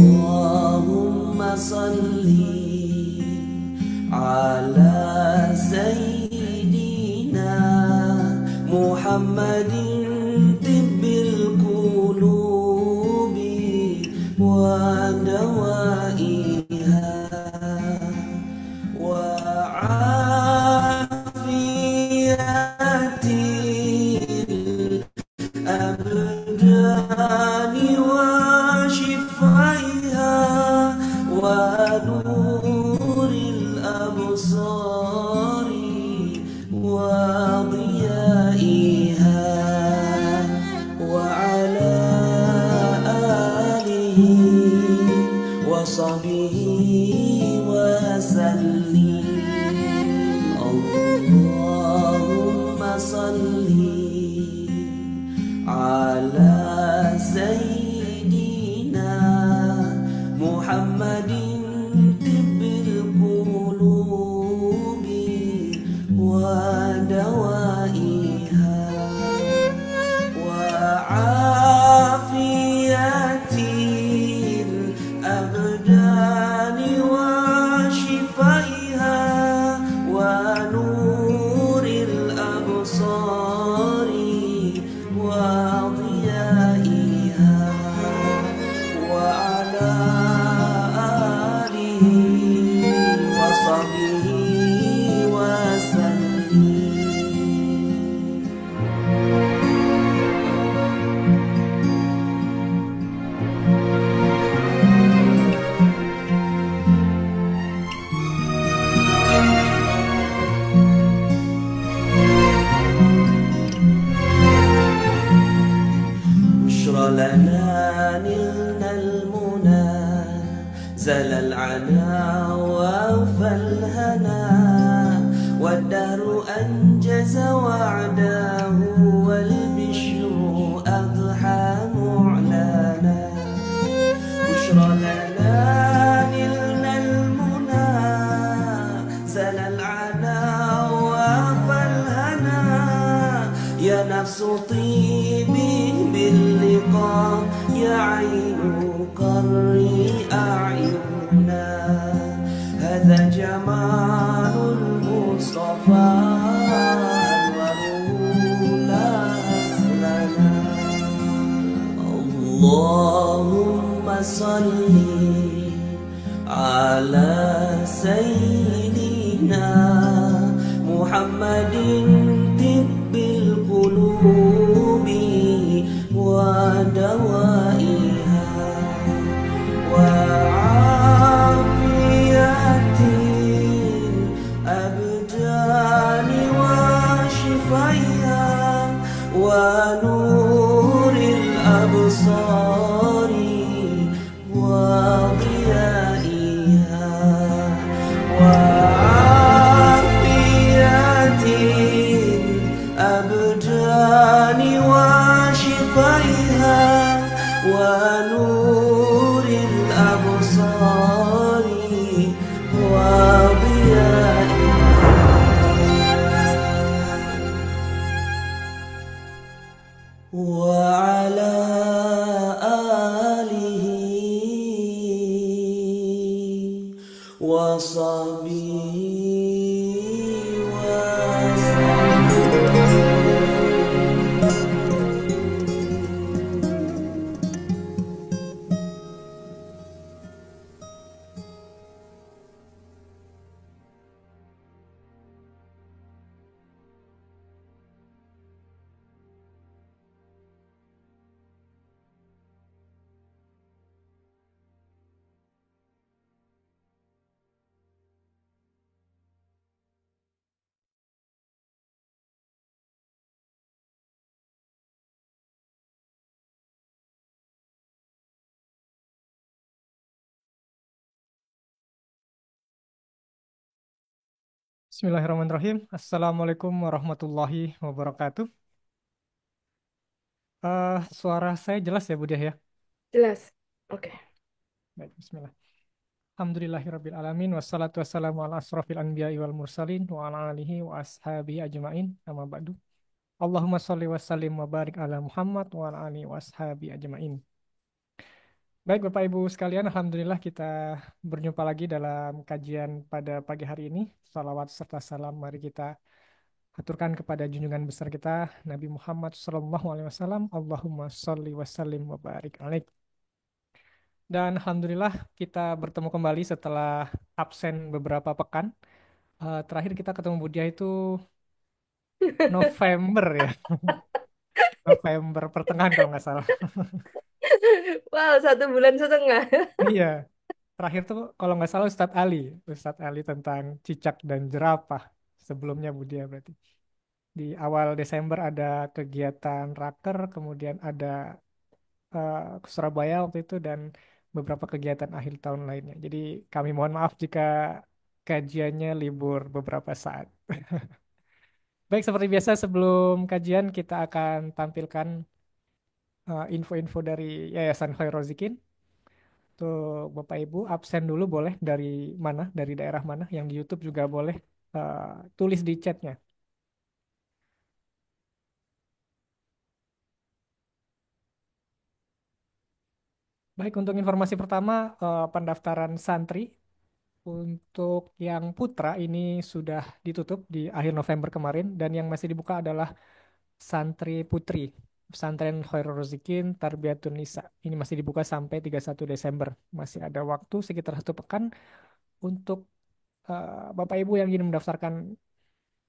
Allahumma salli ala Sayyidina Muhammadin tibbil qulubi wa dawaiha wa afiyatil abdani wa shifaiha wa nuril absari wa diyaiha wa ala alihi wa sahbihi wa sallim. Allahumma salli ala Sayyidina Muhammadin tibbil qulubi wa dawaiha wa afiyatil abdani wa shifaiha wa nuril absari wa diyaiha wa ala alihi wa sahbihi wa sallim. بشرى لنا نلنا المنى زل العنا ووفى الهنا والدهر أنجز وعده والبشر أضحى معلنا. بشرى لنا نلنا المنى زل العنا ووفى الهنا يا نفس طيبي باللقاء يا عين قري أعيننا. هذا جمال المصطفى لا أزلنا. اللهم صل على سيدنا محمد طب القلوب ودوائها وعافية الأبدان وشفيها ونور الأبصار وضيائها وعافية الأبدان وشفيها ونور الأبصار وضيائها وعلى آله وصحبه Bismillahirrahmanirrahim. Assalamualaikum warahmatullahi wabarakatuh. Suara saya jelas ya, Budi ya? Jelas. Oke. Baik, bismillah. Alhamdulillahirabbil alamin wassalatu wassalamu ala asrofil anbiya'i wal mursalin wa ala alihi wa ashabihi ajmain. Amma ba'du. Allahumma sholli wa sallim wa barik ala Muhammad wa ala alihi wa ashabihi ajmain. Baik, Bapak Ibu sekalian, alhamdulillah kita berjumpa lagi dalam kajian pada pagi hari ini. Salawat serta salam mari kita aturkan kepada junjungan besar kita Nabi Muhammad SAW. Allahumma sholli wa sallim wa barik alaih. Dan alhamdulillah kita bertemu kembali setelah absen beberapa pekan. Terakhir kita ketemu Budia itu November ya, November pertengahan kalau nggak salah. Wow, 1 bulan setengah. Iya, terakhir tuh kalau nggak salah Ustadz Ali tentang cicak dan jerapah. Sebelumnya Budia berarti. Di awal Desember ada kegiatan raker, kemudian ada ke Surabaya waktu itu dan beberapa kegiatan akhir tahun lainnya. Jadi kami mohon maaf jika kajiannya libur beberapa saat. Baik, seperti biasa sebelum kajian kita akan tampilkan info-info dari Yayasan Khairul Rozikin. Tuh Bapak Ibu absen dulu boleh dari mana, dari daerah mana, yang di YouTube juga boleh tulis di chatnya. Baik, untuk informasi pertama, pendaftaran santri untuk yang putra ini sudah ditutup di akhir November kemarin dan yang masih dibuka adalah santri putri. Pesantren Khairul Rozikin Tarbiyatun Nisa. Ini masih dibuka sampai 31 Desember. Masih ada waktu sekitar 1 pekan untuk Bapak Ibu yang ingin mendaftarkan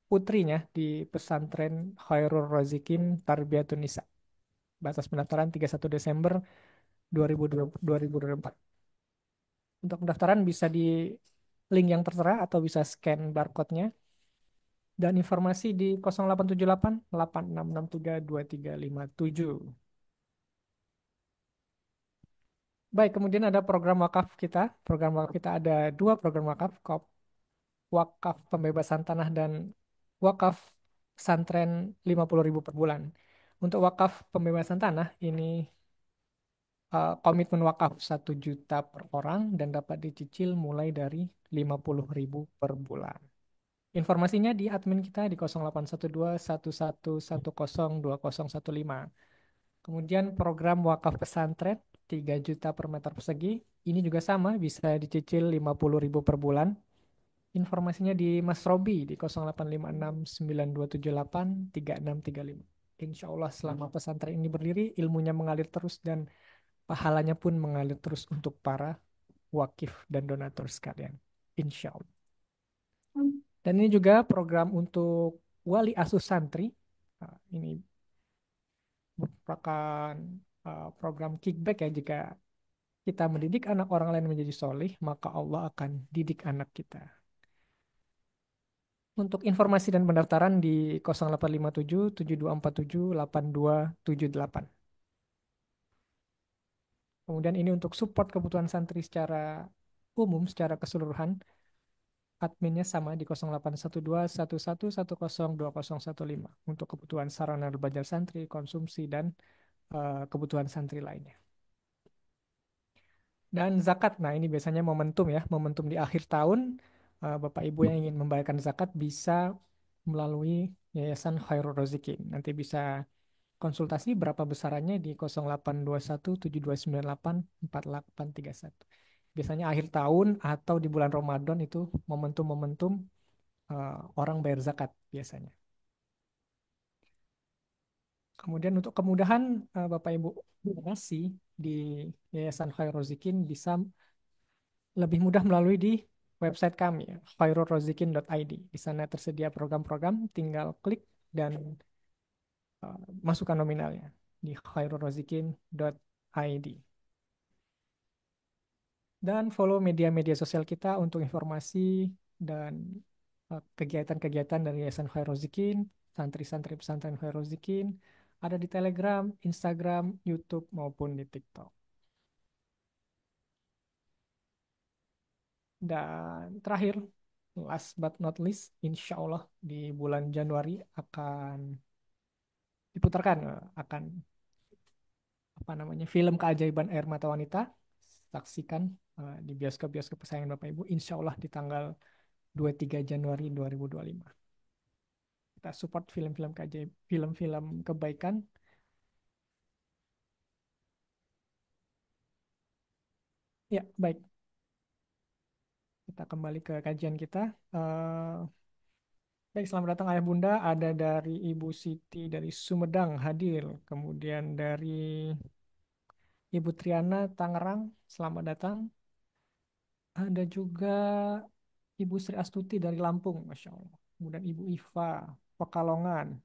putrinya di pesantren Khairul Rozikin Tarbiyatun Nisa. Batas pendaftaran 31 Desember 2024. Untuk pendaftaran bisa di link yang tertera atau bisa scan barcode-nya dan informasi di 0878 8663 2357. Baik, kemudian ada program wakaf kita. Program wakaf kita ada 2 program wakaf, wakaf pembebasan tanah dan wakaf pesantren 50.000 per bulan. Untuk wakaf pembebasan tanah ini komitmen wakaf 1 juta per orang dan dapat dicicil mulai dari 50.000 per bulan. Informasinya di admin kita di 0812 11102015. Kemudian program wakaf pesantren 3 juta per meter persegi. Ini juga sama, bisa dicicil 50.000 per bulan. Informasinya di Mas Robi di 085692783635. Insya Allah selama pesantren ini berdiri, ilmunya mengalir terus dan pahalanya pun mengalir terus untuk para wakif dan donatur sekalian. Insya Allah. Dan ini juga program untuk wali asuh santri. Ini merupakan program kickback ya, jika kita mendidik anak orang lain menjadi solih, maka Allah akan didik anak kita. Untuk informasi dan pendaftaran di 0857 7247 8278. Kemudian ini untuk support kebutuhan santri secara umum, secara keseluruhan, adminnya sama di 0812 11102015 untuk kebutuhan sarana belajar santri, konsumsi, dan kebutuhan santri lainnya. Dan zakat, nah ini biasanya momentum ya, momentum di akhir tahun, Bapak Ibu yang ingin membayarkan zakat bisa melalui Yayasan Khairul Rozikin. Nanti bisa konsultasi berapa besarannya di 0821 7298 4831. Biasanya akhir tahun atau di bulan Ramadan itu momentum-momentum orang bayar zakat biasanya. Kemudian untuk kemudahan Bapak Ibu donasi di Yayasan Khairul Rozikin bisa lebih mudah melalui di website kami, khairulrozikin.id. Di sana tersedia program-program, tinggal klik dan masukkan nominalnya di khairulrozikin.id. Dan follow media-media sosial kita untuk informasi dan kegiatan-kegiatan dari Yayasan Khairul Rozikin, santri-santri pesantren Khairul Rozikin, ada di Telegram, Instagram, YouTube, maupun di TikTok. Dan terakhir, last but not least, insya Allah di bulan Januari akan diputarkan, akan apa namanya, film Keajaiban Air Mata Wanita. Saksikan di bioskop-bioskop kesayangan Bapak Ibu, insya Allah di tanggal 23 Januari 2025. Kita support film-film keajaib, film-film kebaikan. Ya, baik. Kita kembali ke kajian kita. Baik, selamat datang Ayah Bunda. Ada dari Ibu Siti dari Sumedang hadir. Kemudian dari Ibu Triana Tangerang, selamat datang. Ada juga Ibu Sri Astuti dari Lampung, Masya Allah. Kemudian Ibu Iva, Pekalongan,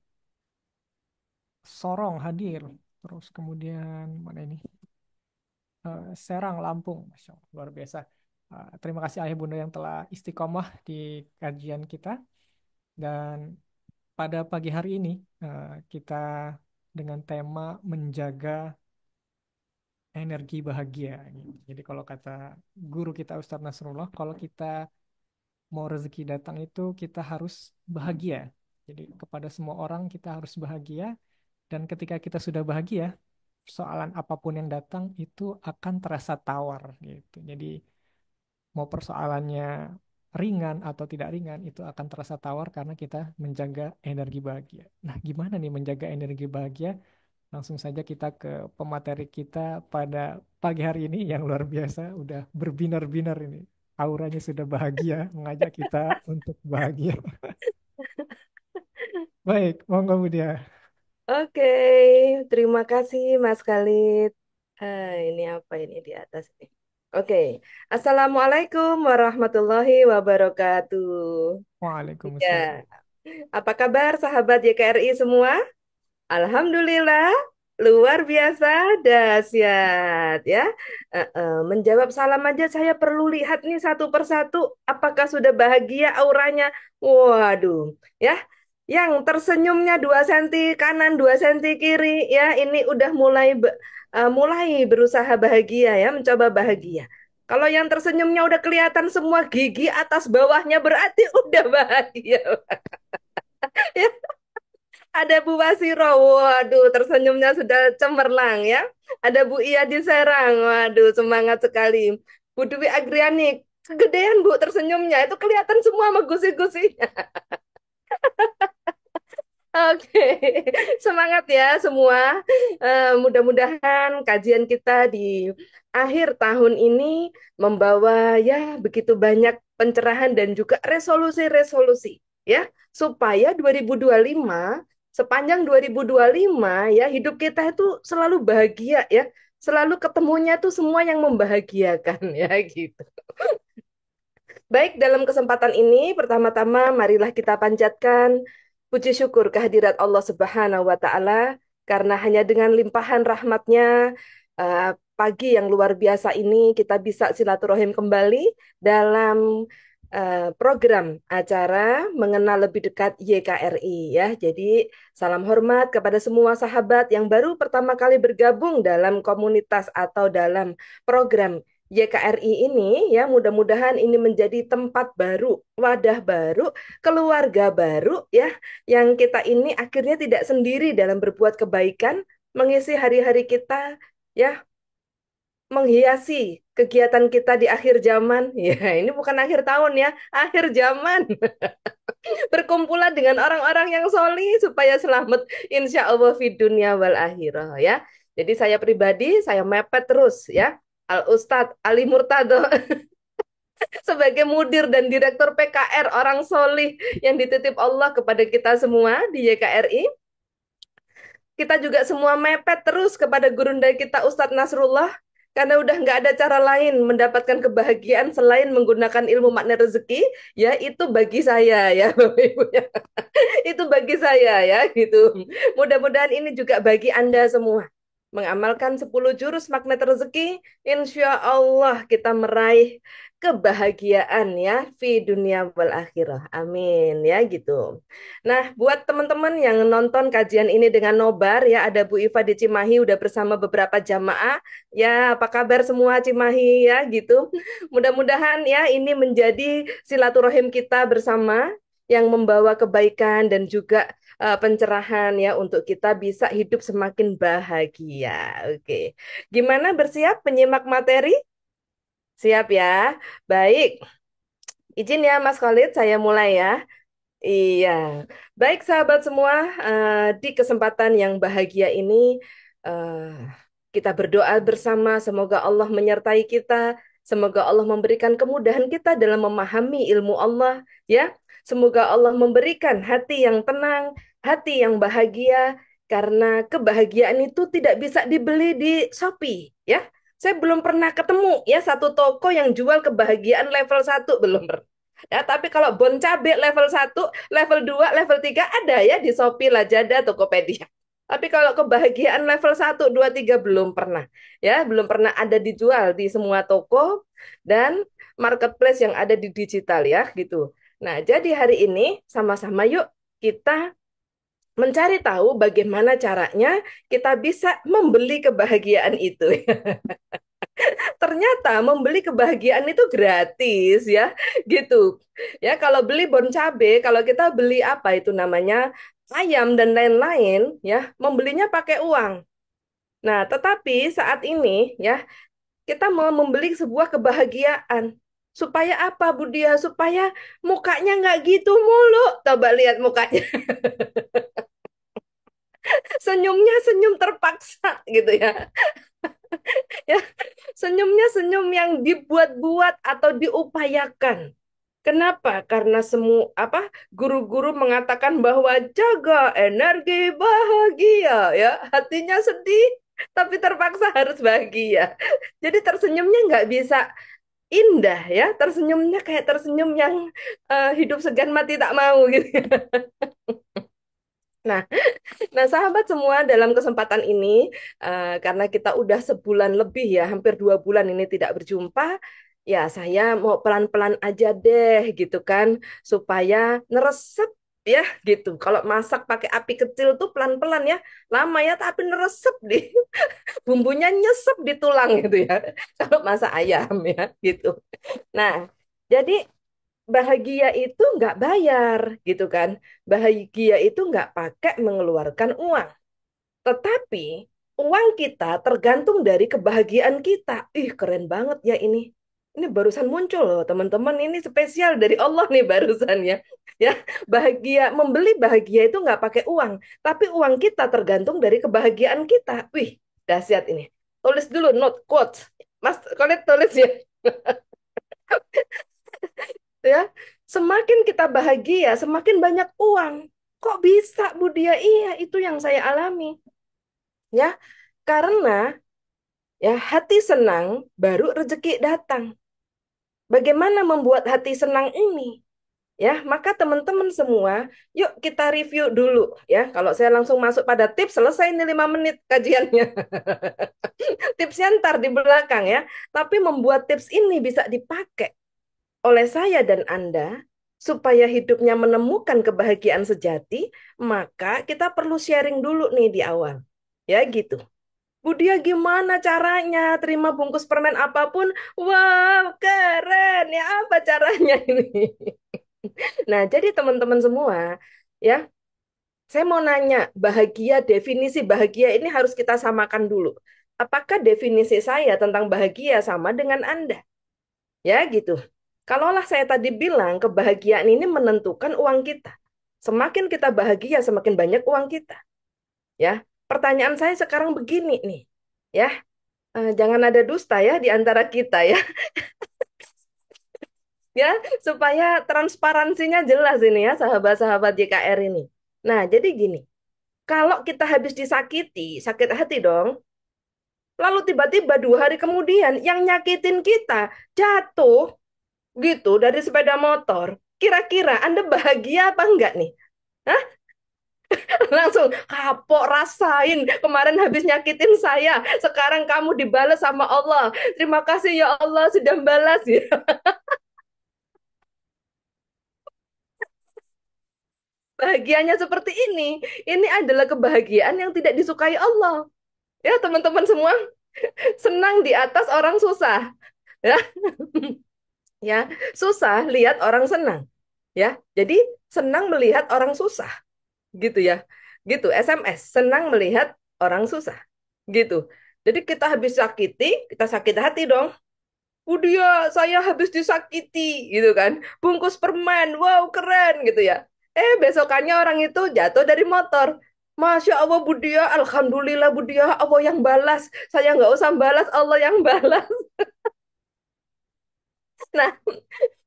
Sorong hadir. Terus kemudian mana ini? Serang, Lampung, Masya Allah, luar biasa. Terima kasih Ayah Bunda yang telah istiqomah di kajian kita. Dan pada pagi hari ini kita dengan tema menjaga energi bahagia, gitu. Jadi kalau kata guru kita Ustadz Nasrullah, kalau kita mau rezeki datang itu kita harus bahagia. Jadi kepada semua orang kita harus bahagia, dan ketika kita sudah bahagia, persoalan apapun yang datang itu akan terasa tawar gitu. Jadi mau persoalannya ringan atau tidak ringan itu akan terasa tawar karena kita menjaga energi bahagia. Nah, gimana nih menjaga energi bahagia? Langsung saja kita ke pemateri kita pada pagi hari ini yang luar biasa, udah berbinar-binar ini. Auranya sudah bahagia, mengajak kita untuk bahagia. Baik, monggo Bu Dia. Oke, terima kasih Mas Khalid. Ini apa ini di atas ini? Oke, Assalamualaikum warahmatullahi wabarakatuh. Ya, Waalaikumsalam. apa kabar sahabat YKRI semua? Alhamdulillah, luar biasa, dahsyat ya. Menjawab salam aja saya perlu lihat nih satu persatu, apakah sudah bahagia auranya. Waduh, ya. Yang tersenyumnya 2 senti kanan, 2 senti kiri, ya ini udah mulai berusaha bahagia ya, mencoba bahagia. Kalau yang tersenyumnya udah kelihatan semua gigi atas bawahnya berarti udah bahagia. Ada Bu Wasiro, waduh tersenyumnya sudah cemerlang ya. Ada Bu Iya di Serang, waduh semangat sekali. Bu Dwi Agriani, kegedean Bu tersenyumnya, itu kelihatan semua sama gusi-gusinya. Oke, semangat ya semua. Mudah-mudahan kajian kita di akhir tahun ini membawa ya begitu banyak pencerahan dan juga resolusi-resolusi ya supaya 2025 sepanjang 2025 ya hidup kita itu selalu bahagia ya, selalu ketemunya tuh semua yang membahagiakan ya gitu. Baik, dalam kesempatan ini, pertama-tama marilah kita panjatkan puji syukur kehadirat Allah Subhanahu wa Ta'ala, karena hanya dengan limpahan rahmatnya, pagi yang luar biasa ini kita bisa silaturahim kembali dalam program acara mengenal lebih dekat YKRI ya. Jadi salam hormat kepada semua sahabat yang baru pertama kali bergabung dalam komunitas atau dalam program YKRI ini ya, mudah-mudahan ini menjadi tempat baru, wadah baru, keluarga baru ya, yang kita ini akhirnya tidak sendiri dalam berbuat kebaikan, mengisi hari-hari kita ya, menghiasi kegiatan kita di akhir zaman. Ya, ini bukan akhir tahun ya, akhir zaman. Berkumpulan dengan orang-orang yang solih supaya selamat insya Allah di dunia wal akhirah ya. Jadi saya pribadi, saya mepet terus ya. Al Ustadz Ali Murtado sebagai mudir dan direktur PKR orang solih yang dititip Allah kepada kita semua di YKRI. Kita juga semua mepet terus kepada gurunda kita Ustadz Nasrullah, karena udah nggak ada cara lain mendapatkan kebahagiaan selain menggunakan ilmu makna rezeki, ya itu bagi saya ya Bapak Ibu ya. Itu bagi saya ya gitu. Mudah-mudahan ini juga bagi Anda semua. Mengamalkan 10 jurus magnet rezeki, insya Allah kita meraih kebahagiaan ya di dunia wal akhirah. Amin ya gitu. Nah, buat teman-teman yang nonton kajian ini dengan nobar ya, ada Bu Iva di Cimahi udah bersama beberapa jamaah. Ya, apa kabar semua Cimahi ya gitu. Mudah-mudahan ya ini menjadi silaturahim kita bersama yang membawa kebaikan dan juga pencerahan ya untuk kita bisa hidup semakin bahagia. Oke. Gimana bersiap penyimak materi? Siap ya. Baik. Izin ya Mas Khalid, saya mulai ya. Iya. Baik sahabat semua, di kesempatan yang bahagia ini eh, kita berdoa bersama semoga Allah menyertai kita, semoga Allah memberikan kemudahan kita dalam memahami ilmu Allah ya. Semoga Allah memberikan hati yang tenang, hati yang bahagia, karena kebahagiaan itu tidak bisa dibeli di Shopee ya. Saya belum pernah ketemu ya satu toko yang jual kebahagiaan level 1, belum pernah. Ya, tapi kalau bon cabe level 1, level 2, level 3 ada ya di Shopee, Lazada, Tokopedia. Tapi kalau kebahagiaan level 1, 2, 3 belum pernah. Ya, belum pernah ada dijual di semua toko dan marketplace yang ada di digital ya, gitu. Nah, jadi hari ini sama-sama yuk kita mencari tahu bagaimana caranya kita bisa membeli kebahagiaan itu. Ternyata membeli kebahagiaan itu gratis ya, gitu. Ya, kalau beli bon cabe, kalau kita beli apa itu namanya ayam dan lain-lain, ya, membelinya pakai uang. Nah, tetapi saat ini ya, kita mau membeli sebuah kebahagiaan. Supaya apa, Budia? Supaya mukanya nggak gitu mulu. Coba lihat mukanya. Senyumnya senyum terpaksa gitu ya. Ya, senyumnya senyum yang dibuat-buat atau diupayakan. Kenapa? Karena semua apa guru-guru mengatakan bahwa jaga energi bahagia ya, hatinya sedih tapi terpaksa harus bahagia. Jadi tersenyumnya nggak bisa indah ya, tersenyumnya kayak tersenyum yang hidup segan mati tak mau gitu. Nah, nah sahabat semua dalam kesempatan ini karena kita udah sebulan lebih ya, hampir 2 bulan ini tidak berjumpa, ya saya mau pelan-pelan aja deh gitu kan, supaya neresep ya gitu. Kalau masak pakai api kecil tuh pelan-pelan ya, lama ya tapi neresep di bumbunya nyesep di tulang gitu ya. Kalau masak ayam ya gitu. Nah, jadi bahagia itu nggak bayar gitu kan. Bahagia itu nggak pakai mengeluarkan uang. Tetapi uang kita tergantung dari kebahagiaan kita. Ih, keren banget ya ini. Ini barusan muncul loh, teman-teman. Ini spesial dari Allah nih barusan ya. Ya, bahagia, membeli bahagia itu nggak pakai uang. Tapi uang kita tergantung dari kebahagiaan kita. Wih, dahsyat ini. Tulis dulu note, quotes. Mas, kalian tulis ya. Ya, semakin kita bahagia, semakin banyak uang. Kok bisa, Bu Dia? Iya, itu yang saya alami. Ya, karena ya hati senang baru rezeki datang. Bagaimana membuat hati senang ini? Ya, maka teman-teman semua, yuk kita review dulu ya. Kalau saya langsung masuk pada tips, selesai ini 5 menit kajiannya. Tipsnya ntar di belakang ya. Tapi membuat tips ini bisa dipakai oleh saya dan Anda supaya hidupnya menemukan kebahagiaan sejati, maka kita perlu sharing dulu nih di awal. Ya gitu. Bu Dia gimana caranya terima bungkus permen apapun? Wow, keren ya, apa caranya ini? Nah, jadi teman-teman semua, ya, saya mau nanya, bahagia, definisi bahagia ini harus kita samakan dulu. Apakah definisi saya tentang bahagia sama dengan Anda? Ya, gitu. Kalaulah saya tadi bilang kebahagiaan ini menentukan uang kita. Semakin kita bahagia, semakin banyak uang kita. Ya, pertanyaan saya sekarang begini nih. Ya, jangan ada dusta ya di antara kita ya. Ya, supaya transparansinya jelas ini ya, sahabat-sahabat JKR ini. Nah, jadi gini, kalau kita habis disakiti, sakit hati dong. Lalu tiba-tiba 2 hari kemudian yang nyakitin kita jatuh gitu dari sepeda motor. Kira-kira Anda bahagia apa enggak nih? Hah? Langsung kapok rasain kemarin habis nyakitin saya. Sekarang kamu dibalas sama Allah. Terima kasih ya Allah sudah balas ya. Bahagianya seperti ini. Ini adalah kebahagiaan yang tidak disukai Allah. Ya, teman-teman semua, senang di atas orang susah. Ya, ya, susah lihat orang senang. Ya, jadi senang melihat orang susah, gitu ya. Gitu, SMS, senang melihat orang susah. Gitu. Jadi kita habis sakiti, kita sakit hati dong. Dia, saya habis disakiti, gitu kan. Bungkus permen, wow keren, gitu ya. Besokannya orang itu jatuh dari motor. Masya Allah Budia, Alhamdulillah Budia, Allah yang balas. Saya nggak usah balas, Allah yang balas. Nah,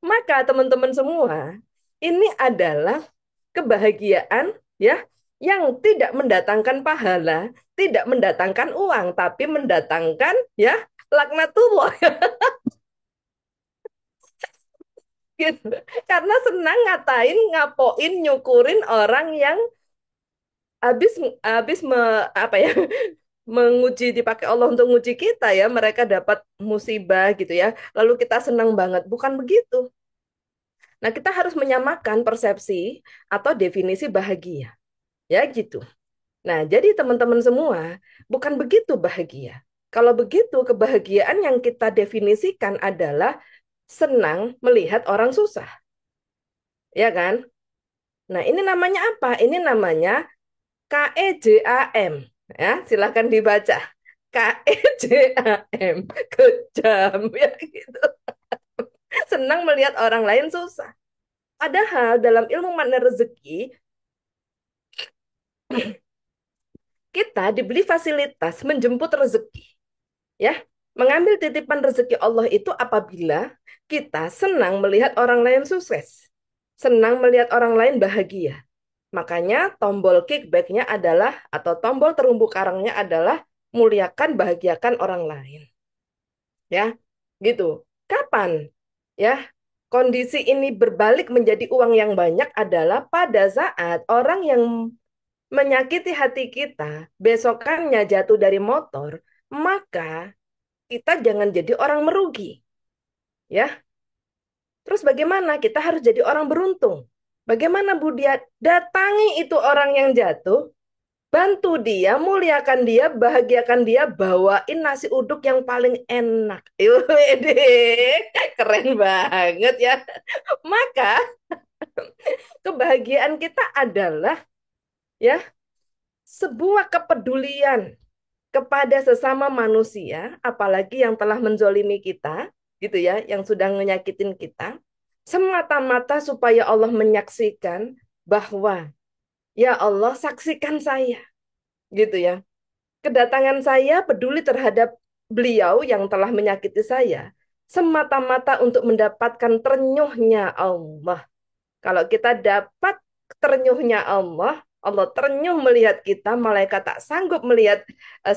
maka teman-teman semua, ini adalah kebahagiaan ya yang tidak mendatangkan pahala, tidak mendatangkan uang, tapi mendatangkan ya laknatullah gitu. Karena senang ngatain, ngapoin, nyukurin orang yang habis habis apa ya menguji dipakai Allah untuk menguji kita ya, mereka dapat musibah gitu ya. Lalu kita senang banget, bukan begitu. Nah, kita harus menyamakan persepsi atau definisi bahagia. Ya gitu. Nah, jadi teman-teman semua, bukan begitu bahagia. Kalau begitu, kebahagiaan yang kita definisikan adalah senang melihat orang susah. Ya kan? Nah, ini namanya apa? Ini namanya KEJAM. Ya, silahkan dibaca. KEJAM. Kejam. Ya gitu. Senang melihat orang lain susah. Padahal dalam ilmu makna rezeki, kita diberi fasilitas menjemput rezeki. Ya, mengambil titipan rezeki Allah itu apabila kita senang melihat orang lain sukses, senang melihat orang lain bahagia. Makanya tombol kickbacknya adalah atau tombol terumbu karangnya adalah muliakan, bahagiakan orang lain. Ya, gitu. Kapan? Ya, kondisi ini berbalik menjadi uang yang banyak adalah pada saat orang yang menyakiti hati kita, besokannya jatuh dari motor, maka kita jangan jadi orang merugi, ya. Terus bagaimana? Kita harus jadi orang beruntung. Bagaimana Bu Dia? Datangi itu orang yang jatuh, bantu dia, muliakan dia, bahagiakan dia, bawain nasi uduk yang paling enak. Wede, keren banget ya. Maka kebahagiaan kita adalah ya sebuah kepedulian kepada sesama manusia, apalagi yang telah menzolimi kita, gitu ya, yang sudah menyakitin kita, semata-mata supaya Allah menyaksikan bahwa, ya Allah, saksikan saya, gitu ya. Kedatangan saya peduli terhadap beliau yang telah menyakiti saya, semata-mata untuk mendapatkan ternyuhnya Allah. Kalau kita dapat ternyuhnya Allah, Allah ternyuh melihat kita, malaikat tak sanggup melihat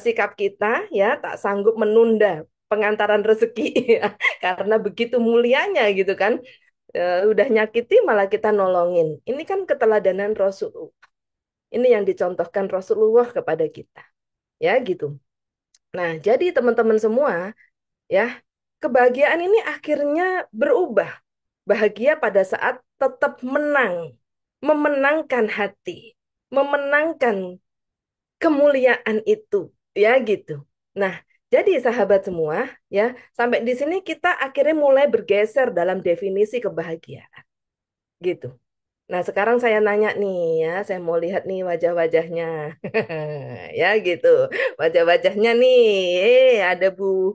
sikap kita, ya, tak sanggup menunda pengantaran rezeki ya. Karena begitu mulianya gitu kan. Udah nyakiti malah kita nolongin. Ini kan keteladanan Rasul. Ini yang dicontohkan Rasulullah kepada kita. Ya gitu. Nah, jadi teman-teman semua, ya, kebahagiaan ini akhirnya berubah. Bahagia pada saat tetap menang, memenangkan hati, memenangkan kemuliaan itu, ya gitu. Nah, jadi sahabat semua, ya, sampai di sini kita akhirnya mulai bergeser dalam definisi kebahagiaan, gitu. Nah, sekarang saya nanya nih ya, saya mau lihat nih wajah-wajahnya. Ya gitu. Wajah-wajahnya nih. Ada Bu.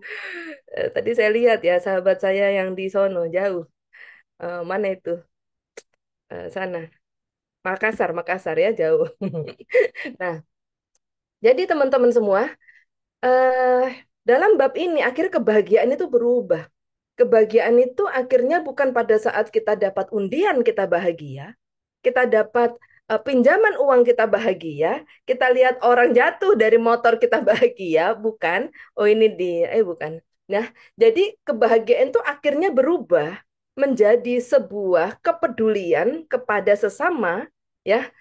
Tadi saya lihat ya sahabat saya yang di sono jauh. Mana itu? Sana. Makassar, Makassar ya jauh. Nah, jadi teman-teman semua, eh dalam bab ini akhirnya kebahagiaan itu berubah. Kebahagiaan itu akhirnya bukan pada saat kita dapat undian kita bahagia, kita dapat pinjaman uang kita bahagia, kita lihat orang jatuh dari motor kita bahagia, bukan? Oh ini bukan. Nah, jadi kebahagiaan itu akhirnya berubah menjadi sebuah kepedulian kepada sesama, ya,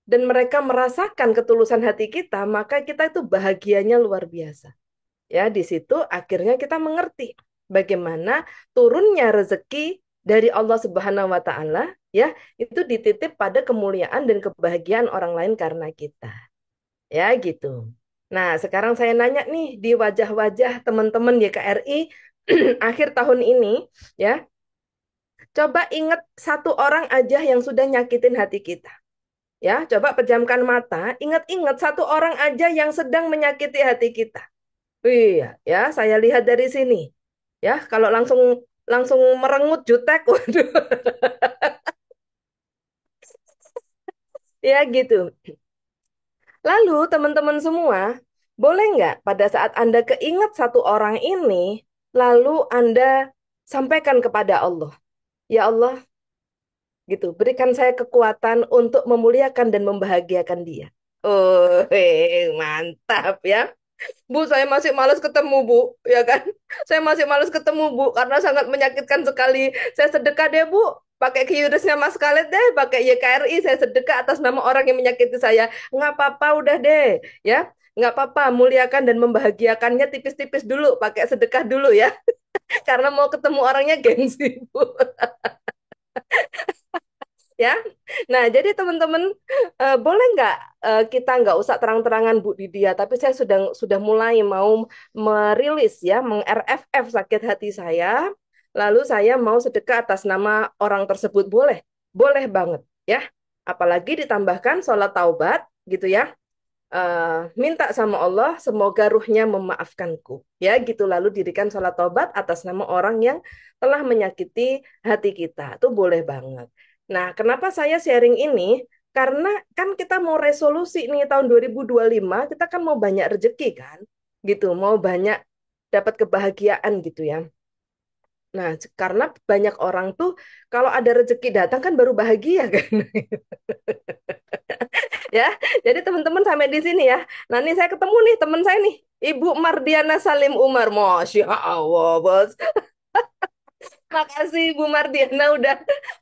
dan mereka merasakan ketulusan hati kita, maka kita itu bahagianya luar biasa. Ya, di situ akhirnya kita mengerti bagaimana turunnya rezeki dari Allah Subhanahu wa taala, ya, itu dititip pada kemuliaan dan kebahagiaan orang lain karena kita. Ya, gitu. Nah, sekarang saya nanya nih di wajah-wajah teman-teman YKRI akhir tahun ini, ya. Coba ingat satu orang aja yang sudah nyakitin hati kita. Ya, coba pejamkan mata, ingat-ingat satu orang aja yang sedang menyakiti hati kita. Iya, ya, saya lihat dari sini. Ya, kalau langsung langsung merengut jutek, waduh. Ya gitu. Lalu teman-teman semua, boleh nggak pada saat Anda keingat satu orang ini, lalu Anda sampaikan kepada Allah, ya Allah, gitu, berikan saya kekuatan untuk memuliakan dan membahagiakan dia. Oh, mantap ya. Bu, saya masih malas ketemu, Bu. Ya kan? Saya masih malas ketemu, Bu, karena sangat menyakitkan sekali. Saya sedekah deh, Bu. Pakai QRIS-nya Mas Khalid deh, pakai YKRI, saya sedekah atas nama orang yang menyakiti saya. Nggak apa-apa, udah deh. Ya, nggak apa-apa, muliakan dan membahagiakannya tipis-tipis dulu, pakai sedekah dulu ya. Karena mau ketemu orangnya gengsi, Bu. Ya. Nah, jadi teman-teman boleh nggak kita nggak usah terang-terangan Bu Didia, tapi saya sudah mulai mau merilis ya, meng-RFF sakit hati saya, lalu saya mau sedekah atas nama orang tersebut boleh, boleh banget ya. Apalagi ditambahkan sholat taubat gitu ya. Minta sama Allah semoga ruhnya memaafkanku ya gitu, lalu dirikan sholat taubat atas nama orang yang telah menyakiti hati kita, itu boleh banget. Nah, kenapa saya sharing ini? Karena kan kita mau resolusi nih tahun 2025, kita kan mau banyak rezeki kan gitu, mau banyak dapat kebahagiaan gitu ya. Nah, karena banyak orang tuh kalau ada rezeki datang kan baru bahagia kan. Ya, jadi teman-teman sampai di sini ya. Nah, ini saya ketemu nih teman saya nih, Ibu Mardiana Salim Umar. Masya Allah, bos. Makasih Bu Mardiana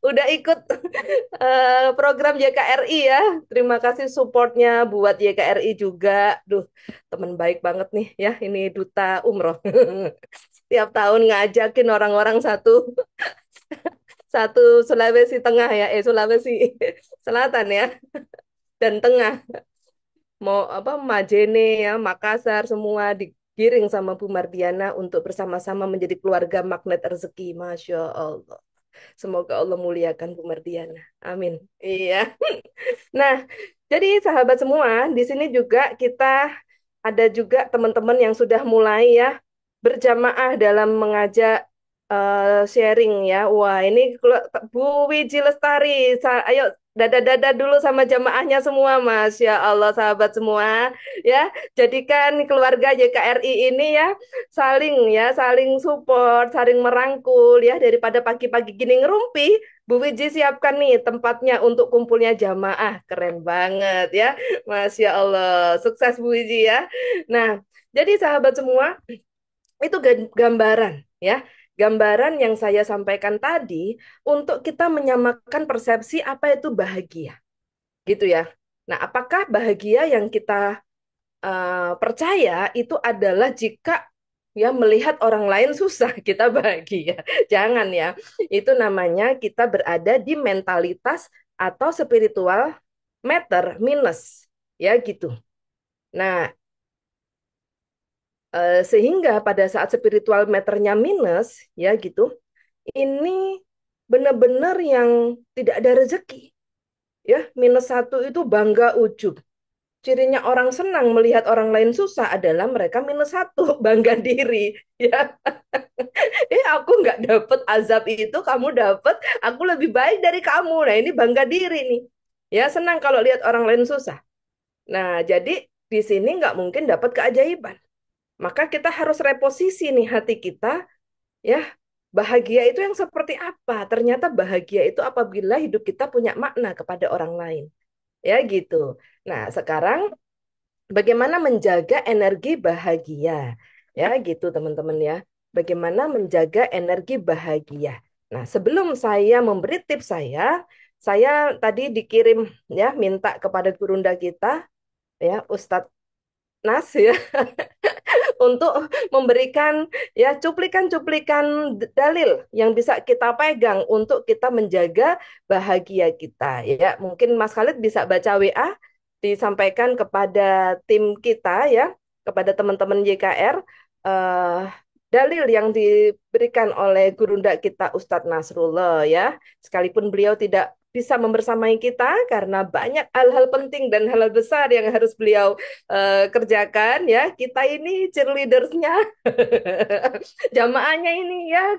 udah ikut program YKRI ya. Terima kasih supportnya buat YKRI juga. Duh, teman baik banget nih ya. Ini duta umroh. Tiap tahun ngajakin orang-orang satu satu Sulawesi Tengah ya, Sulawesi Selatan ya dan Tengah. Mau apa Majene ya, Makassar semua digiring sama Bu Mardiana untuk bersama-sama menjadi keluarga magnet rezeki. Masya Allah. Semoga Allah muliakan Bu Mardiana. Amin. Iya. Nah, jadi sahabat semua, di sini juga kita ada juga teman-teman yang sudah mulai ya berjamaah dalam mengajak sharing ya. Wah, ini Bu Wiji Lestari, ayo dada-dada dulu sama jamaahnya semua, Masya Allah sahabat semua. Ya, jadikan keluarga YKRI ini saling support, saling merangkul ya, daripada pagi-pagi gini ngerumpi. Bu Wiji siapkan nih tempatnya untuk kumpulnya jamaah. Keren banget ya. Masya Allah. Sukses Bu Wiji ya. Nah, jadi sahabat semua, Itu gambaran ya. Gambaran yang saya sampaikan tadi untuk kita menyamakan persepsi apa itu bahagia, gitu ya. Nah, apakah bahagia yang kita percaya itu adalah jika ya melihat orang lain susah kita bahagia? Jangan ya. Itu namanya kita berada di mentalitas atau spiritual matter minus, ya gitu. Nah, sehingga pada saat spiritual matternya minus, ya gitu, ini benar-benar yang tidak ada rezeki. Ya, -1 itu bangga ujub. Cirinya orang senang melihat orang lain susah adalah mereka -1, bangga diri. Ya, aku nggak dapet azab itu, kamu dapet, aku lebih baik dari kamu. Nah, ini bangga diri nih. Ya, senang kalau lihat orang lain susah. Nah, jadi di sini nggak mungkin dapat keajaiban. Maka kita harus reposisi nih hati kita, ya, bahagia itu yang seperti apa? Ternyata bahagia itu apabila hidup kita punya makna kepada orang lain. Ya gitu. Nah, sekarang bagaimana menjaga energi bahagia? Ya gitu teman-teman ya. Bagaimana menjaga energi bahagia? Nah, sebelum saya memberi tips saya tadi dikirim ya minta kepada gurunda kita ya Ustadz Nas ya untuk memberikan ya cuplikan-cuplikan dalil yang bisa kita pegang untuk kita menjaga bahagia kita ya. Mungkin Mas Khalid bisa baca WA disampaikan kepada tim kita ya, kepada teman-teman YKR eh, dalil yang diberikan oleh gurunda kita Ustadz Nasrullah ya. Sekalipun beliau tidak bisa membersamai kita karena banyak hal-hal penting dan hal-hal besar yang harus beliau kerjakan ya. Kita ini cheerleadersnya, jamaahnya ini ya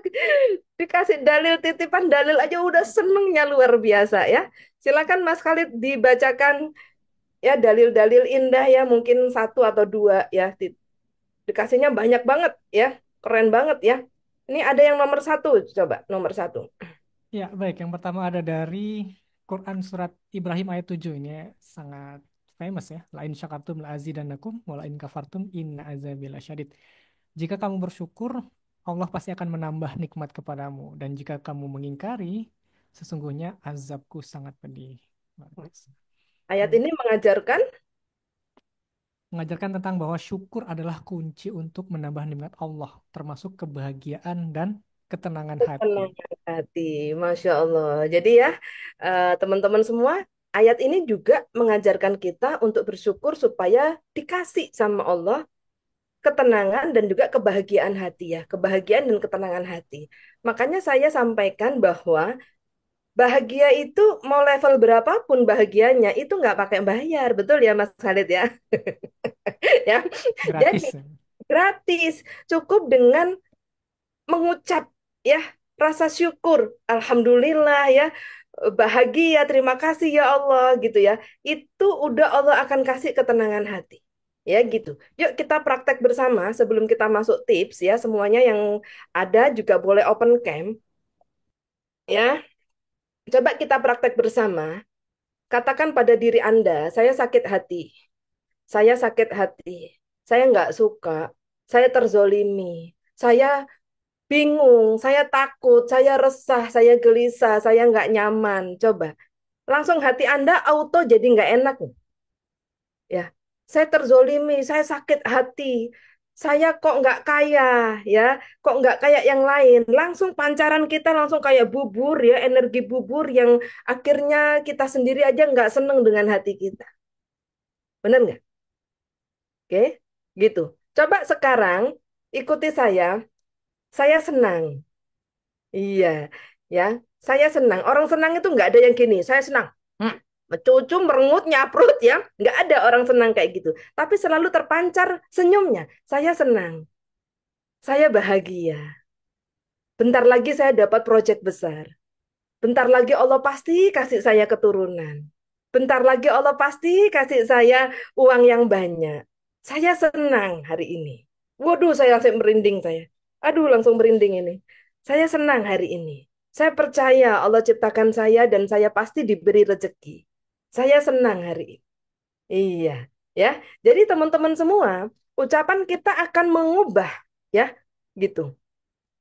dikasih dalil titipan dalil aja udah senengnya luar biasa ya. Silakan Mas Khalid dibacakan ya dalil-dalil indah ya mungkin satu atau dua ya. Dikasihnya banyak banget ya, keren banget ya. Ini ada yang nomor satu, coba nomor satu. Ya, baik. Yang pertama ada dari Quran surat Ibrahim ayat 7. Ini sangat famous ya. Lain syakartum la azidannakum wa lain kafartum inna azabi lasyadid. Jika kamu bersyukur, Allah pasti akan menambah nikmat kepadamu. Dan jika kamu mengingkari, sesungguhnya azabku sangat pedih. Luar biasa. Ayat Hmm. ini mengajarkan Mengajarkan tentang bahwa syukur adalah kunci untuk menambah nikmat Allah, termasuk kebahagiaan dan ketenangan hati. ketenangan hati, Masya Allah. Jadi ya, teman-teman semua, ayat ini juga mengajarkan kita untuk bersyukur supaya dikasih sama Allah ketenangan dan juga kebahagiaan hati ya, kebahagiaan dan ketenangan hati. Makanya saya sampaikan bahwa bahagia itu mau level berapapun bahagianya itu nggak pakai bayar, betul ya Mas Khalid ya? Ya, jadi Gratis. gratis, cukup dengan mengucap ya rasa syukur, alhamdulillah ya, bahagia, terima kasih ya Allah gitu ya. Itu udah Allah akan kasih ketenangan hati. Ya gitu. Yuk kita praktek bersama sebelum kita masuk tips ya. Semuanya yang ada juga boleh open cam ya. Coba kita praktek bersama. Katakan pada diri Anda, saya sakit hati. Saya sakit hati. Saya nggak suka. Saya terzolimi. Saya bingung, saya takut, saya resah, saya gelisah, saya nggak nyaman. Coba, langsung hati Anda auto jadi nggak enak. Ya, saya terzolimi, saya sakit hati, saya kok nggak kaya, ya, kok nggak kayak yang lain. Langsung pancaran kita langsung kayak bubur ya, energi bubur yang akhirnya kita sendiri aja nggak seneng dengan hati kita. Bener nggak? Oke, gitu. Coba sekarang ikuti saya senang. Iya, ya. Saya senang. Orang senang itu nggak ada yang gini. Saya senang. Cucu merengut, nyaprut ya. Nggak ada orang senang kayak gitu. Tapi selalu terpancar senyumnya. Saya senang. Saya bahagia. Bentar lagi saya dapat proyek besar. Bentar lagi Allah pasti kasih saya keturunan. Bentar lagi Allah pasti kasih saya uang yang banyak. Saya senang hari ini. Waduh, saya langsung merinding saya. Aduh, langsung merinding ini. Saya senang hari ini. Saya percaya Allah ciptakan saya dan saya pasti diberi rezeki. Saya senang hari ini. Iya, ya. Jadi teman-teman semua, ucapan kita akan mengubah ya gitu.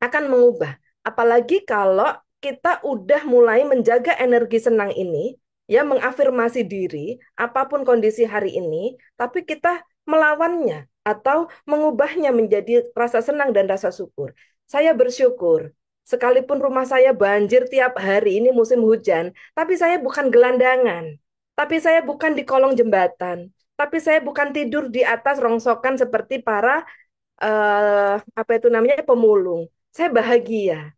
Akan mengubah. Apalagi kalau kita udah mulai menjaga energi senang ini, ya mengafirmasi diri, apapun kondisi hari ini, tapi kita melawannya atau mengubahnya menjadi rasa senang dan rasa syukur. Saya bersyukur, sekalipun rumah saya banjir tiap hari, ini musim hujan, tapi saya bukan gelandangan, tapi saya bukan di kolong jembatan, tapi saya bukan tidur di atas rongsokan seperti para apa itu namanya pemulung. Saya bahagia,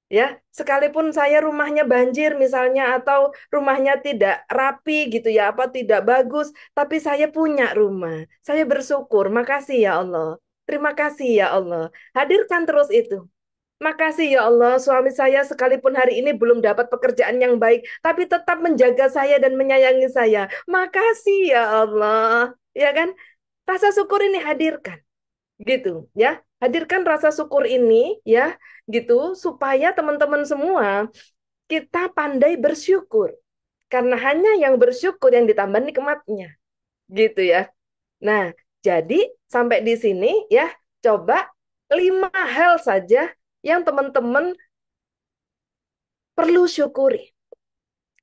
ya. Sekalipun saya rumahnya banjir misalnya atau rumahnya tidak rapi gitu ya, apa tidak bagus, tapi saya punya rumah. Saya bersyukur. Makasih ya Allah. Terima kasih ya Allah. Hadirkan terus itu. Makasih ya Allah, suami saya sekalipun hari ini belum dapat pekerjaan yang baik, tapi tetap menjaga saya dan menyayangi saya. Makasih ya Allah. Ya kan? Rasa syukur ini hadirkan gitu ya, hadirkan rasa syukur ini ya gitu supaya teman-teman semua kita pandai bersyukur karena hanya yang bersyukur yang ditambah nikmatnya gitu ya. Nah, jadi sampai di sini ya, coba 5 hal saja yang teman-teman perlu syukuri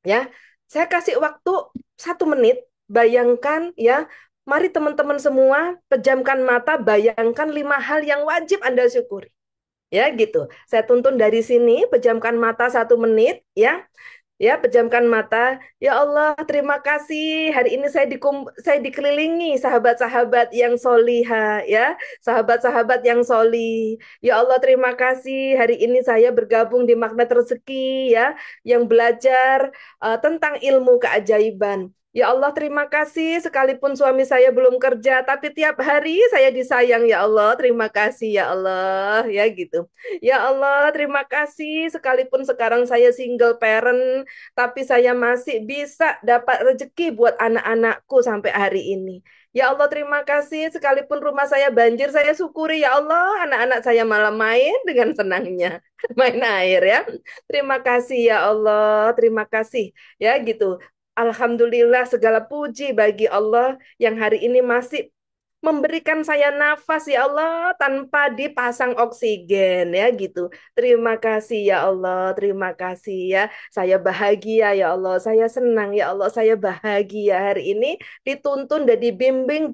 ya. Saya kasih waktu 1 menit, bayangkan ya. Mari teman-teman semua pejamkan mata, bayangkan 5 hal yang wajib Anda syukuri. Ya gitu. Saya tuntun dari sini, pejamkan mata 1 menit, ya. Ya, pejamkan mata. Ya Allah, terima kasih. Hari ini saya dikelilingi sahabat-sahabat yang soliha, ya. Sahabat-sahabat yang soli. Ya Allah, terima kasih. Hari ini saya bergabung di Magnet Rezeki, ya. Yang belajar tentang ilmu keajaiban. Ya Allah, terima kasih. Sekalipun suami saya belum kerja, tapi tiap hari saya disayang, ya Allah. Terima kasih, ya Allah. Ya gitu. Ya Allah, terima kasih. Sekalipun sekarang saya single parent, tapi saya masih bisa dapat rezeki buat anak-anakku sampai hari ini. Ya Allah, terima kasih. Sekalipun rumah saya banjir, saya syukuri ya Allah, anak-anak saya malah main dengan senangnya. Main air ya. Terima kasih ya Allah, terima kasih. Ya gitu. Alhamdulillah segala puji bagi Allah yang hari ini masih memberikan saya nafas ya Allah tanpa dipasang oksigen ya gitu. Terima kasih ya Allah, terima kasih ya. Saya bahagia ya Allah, saya senang ya Allah, saya bahagia hari ini dituntun dan dibimbing,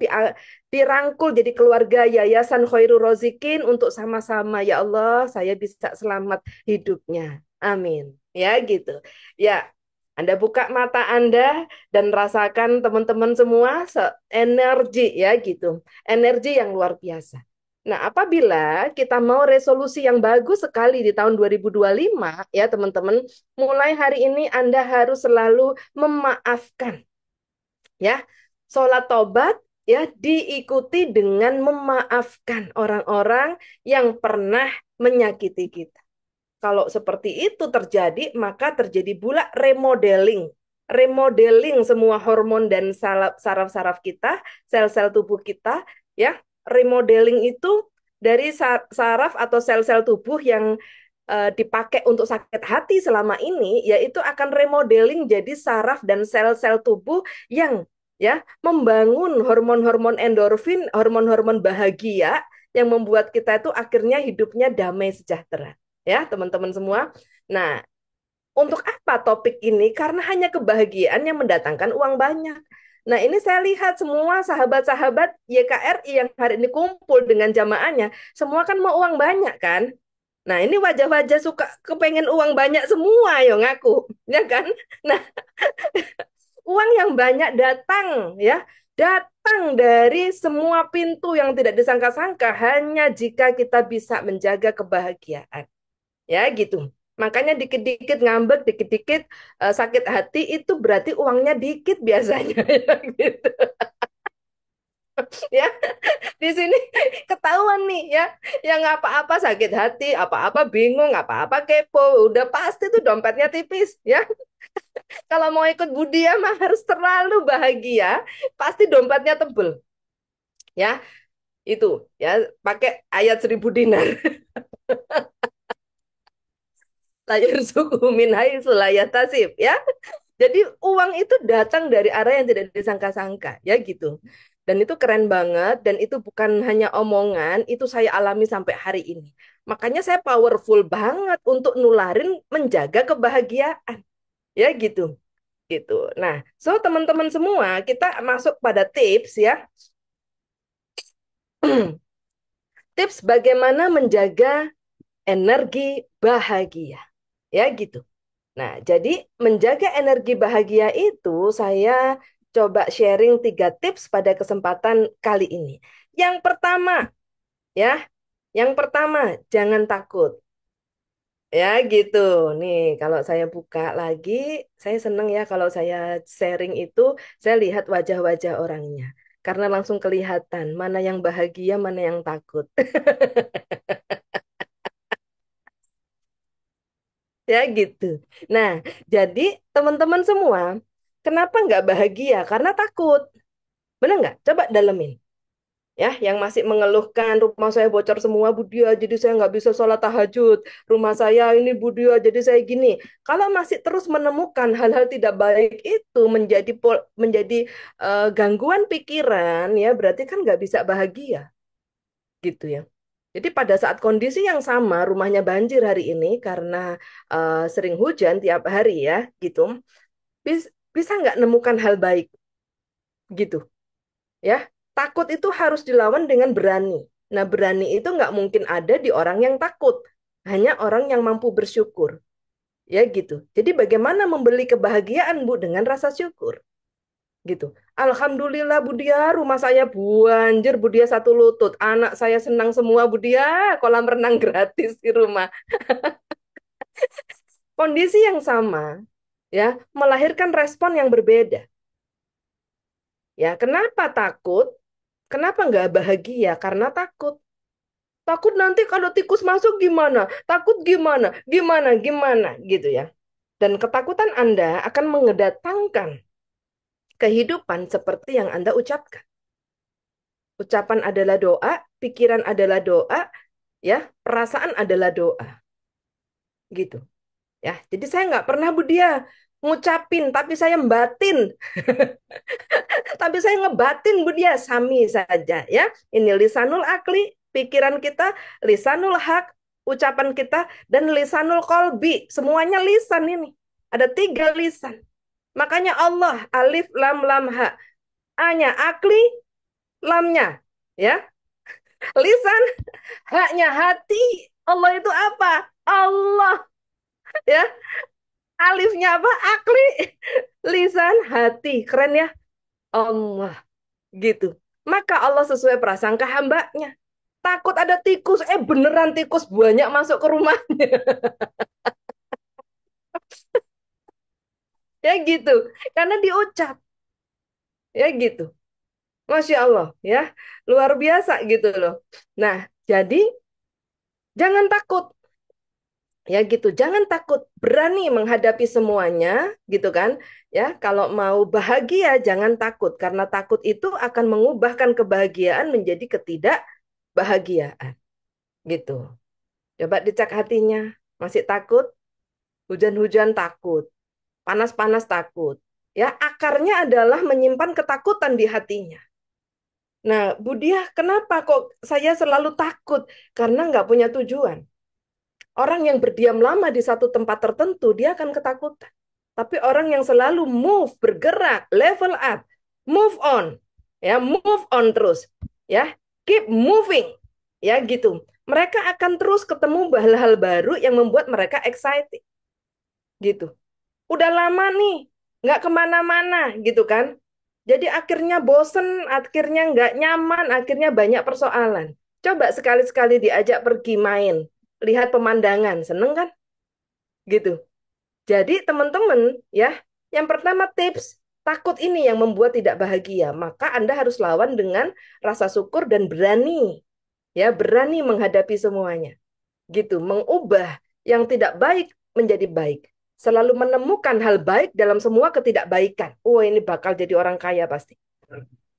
dirangkul jadi keluarga Yayasan Khairul Rozikin untuk sama-sama ya Allah saya bisa selamat hidupnya. Amin. Ya gitu. Ya, Anda buka mata Anda dan rasakan teman-teman semua energi ya gitu. Energi yang luar biasa. Nah, apabila kita mau resolusi yang bagus sekali di tahun 2025 ya teman-teman, mulai hari ini Anda harus selalu memaafkan ya. Sholat tobat ya diikuti dengan memaafkan orang-orang yang pernah menyakiti kita. Kalau seperti itu terjadi, maka terjadi pula remodeling. Remodeling semua hormon dan saraf-saraf kita, sel-sel tubuh kita, ya. Remodeling itu dari saraf atau sel-sel tubuh yang dipakai untuk sakit hati selama ini, yaitu akan remodeling jadi saraf dan sel-sel tubuh yang ya membangun hormon-hormon endorfin, hormon-hormon bahagia yang membuat kita itu akhirnya hidupnya damai sejahtera ya teman-teman semua. Nah, untuk apa topik ini? Karena hanya kebahagiaan yang mendatangkan uang banyak. Nah, ini saya lihat semua sahabat-sahabat YKRI yang hari ini kumpul dengan jamaahnya, semua kan mau uang banyak kan? Nah, ini wajah-wajah suka kepengen uang banyak semua, yo ngaku, ya kan? Nah, uang yang banyak datang, ya, datang dari semua pintu yang tidak disangka-sangka hanya jika kita bisa menjaga kebahagiaan. Ya gitu. Makanya dikit-dikit ngambek, dikit-dikit sakit hati itu berarti uangnya dikit biasanya ya gitu. Ya, di sini ketahuan nih ya, yang apa-apa sakit hati, apa-apa bingung, apa-apa kepo, udah pasti tuh dompetnya tipis ya. Kalau mau ikut Budia mah harus terlalu bahagia, pasti dompetnya tebel. Ya, itu ya pakai ayat 1.000 dinar. Layar suku min haitsu la yahtasib ya. Jadi uang itu datang dari arah yang tidak disangka-sangka ya gitu. Dan itu keren banget, dan itu bukan hanya omongan, itu saya alami sampai hari ini. Makanya saya powerful banget untuk nularin menjaga kebahagiaan. Ya gitu, gitu. Nah, so teman-teman semua, kita masuk pada tips ya. Tips bagaimana menjaga energi bahagia. Ya gitu. Nah, jadi menjaga energi bahagia itu saya coba sharing 3 tips pada kesempatan kali ini. Yang pertama, ya, yang pertama, jangan takut. Ya gitu. Nih, kalau saya buka lagi, saya seneng ya kalau saya sharing itu, saya lihat wajah-wajah orangnya. Karena langsung kelihatan mana yang bahagia, mana yang takut. Ya gitu. Nah, jadi teman-teman semua, kenapa nggak bahagia? Karena takut. Benar nggak? Coba dalemin. Ya, yang masih mengeluhkan rumah saya bocor semua Bu Dia, jadi saya nggak bisa sholat tahajud. Rumah saya ini Bu Dia, jadi saya gini. Kalau masih terus menemukan hal-hal tidak baik itu menjadi gangguan pikiran, ya berarti kan nggak bisa bahagia, gitu ya. Jadi pada saat kondisi yang sama, rumahnya banjir hari ini karena sering hujan tiap hari ya, gitu. Bisa nggak nemukan hal baik, gitu ya. Takut itu harus dilawan dengan berani. Nah, berani itu nggak mungkin ada di orang yang takut, hanya orang yang mampu bersyukur, ya gitu. Jadi bagaimana membeli kebahagiaan Bu dengan rasa syukur, gitu. Alhamdulillah Bu Dia, rumah saya banjir Bu Dia, satu lutut. Anak saya senang semua Bu Dia, kolam renang gratis di rumah. Kondisi yang sama ya melahirkan respon yang berbeda. Ya, kenapa takut? Kenapa nggak bahagia? Karena takut. Takut nanti kalau tikus masuk gimana? Takut gimana? Gimana? Gimana? Gitu ya. Dan ketakutan Anda akan mengedatangkan kehidupan seperti yang Anda ucapkan. Ucapan adalah doa, pikiran adalah doa, ya, perasaan adalah doa. Gitu. Ya, jadi saya nggak pernah Bu Dia ngucapin, tapi saya batin. Tapi saya ngebatin Bu Dia, sami saja ya. Ini lisanul akli, pikiran kita, lisanul hak, ucapan kita, dan lisanul kolbi. Semuanya lisan ini. Ada 3 lisan. Makanya Allah, alif, lam, lam, ha. A-nya akli, lamnya. Ya, lisan, haknya hati. Allah itu apa? Allah. Ya, alifnya apa? Akli, lisan, hati. Keren ya? Allah. Gitu. Maka Allah sesuai prasangka hambanya. Takut ada tikus, beneran tikus banyak masuk ke rumahnya. Ya gitu. Karena diucap. Ya gitu. Masya Allah ya. Luar biasa gitu loh. Nah, jadi jangan takut. Ya gitu. Jangan takut. Berani menghadapi semuanya gitu kan. Ya, kalau mau bahagia jangan takut. Karena takut itu akan mengubahkan kebahagiaan menjadi ketidakbahagiaan. Gitu. Coba dicek hatinya. Masih takut? Hujan-hujan takut. Panas-panas takut. Ya, akarnya adalah menyimpan ketakutan di hatinya. Nah, Bu Diah, kenapa kok saya selalu takut? Karena nggak punya tujuan. Orang yang berdiam lama di satu tempat tertentu, dia akan ketakutan. Tapi orang yang selalu move, bergerak, level up, move on, ya, move on terus, ya, keep moving, ya gitu. Mereka akan terus ketemu hal-hal baru yang membuat mereka excited, gitu. Udah lama nih, nggak kemana-mana gitu kan. Jadi akhirnya bosen, akhirnya nggak nyaman, akhirnya banyak persoalan. Coba sekali-sekali diajak pergi main, lihat pemandangan, seneng kan? Gitu. Jadi teman-teman ya, yang pertama tips, takut ini yang membuat tidak bahagia. Maka Anda harus lawan dengan rasa syukur dan berani. Ya, berani menghadapi semuanya. Gitu, mengubah yang tidak baik menjadi baik. Selalu menemukan hal baik dalam semua ketidakbaikan. Oh, ini bakal jadi orang kaya pasti.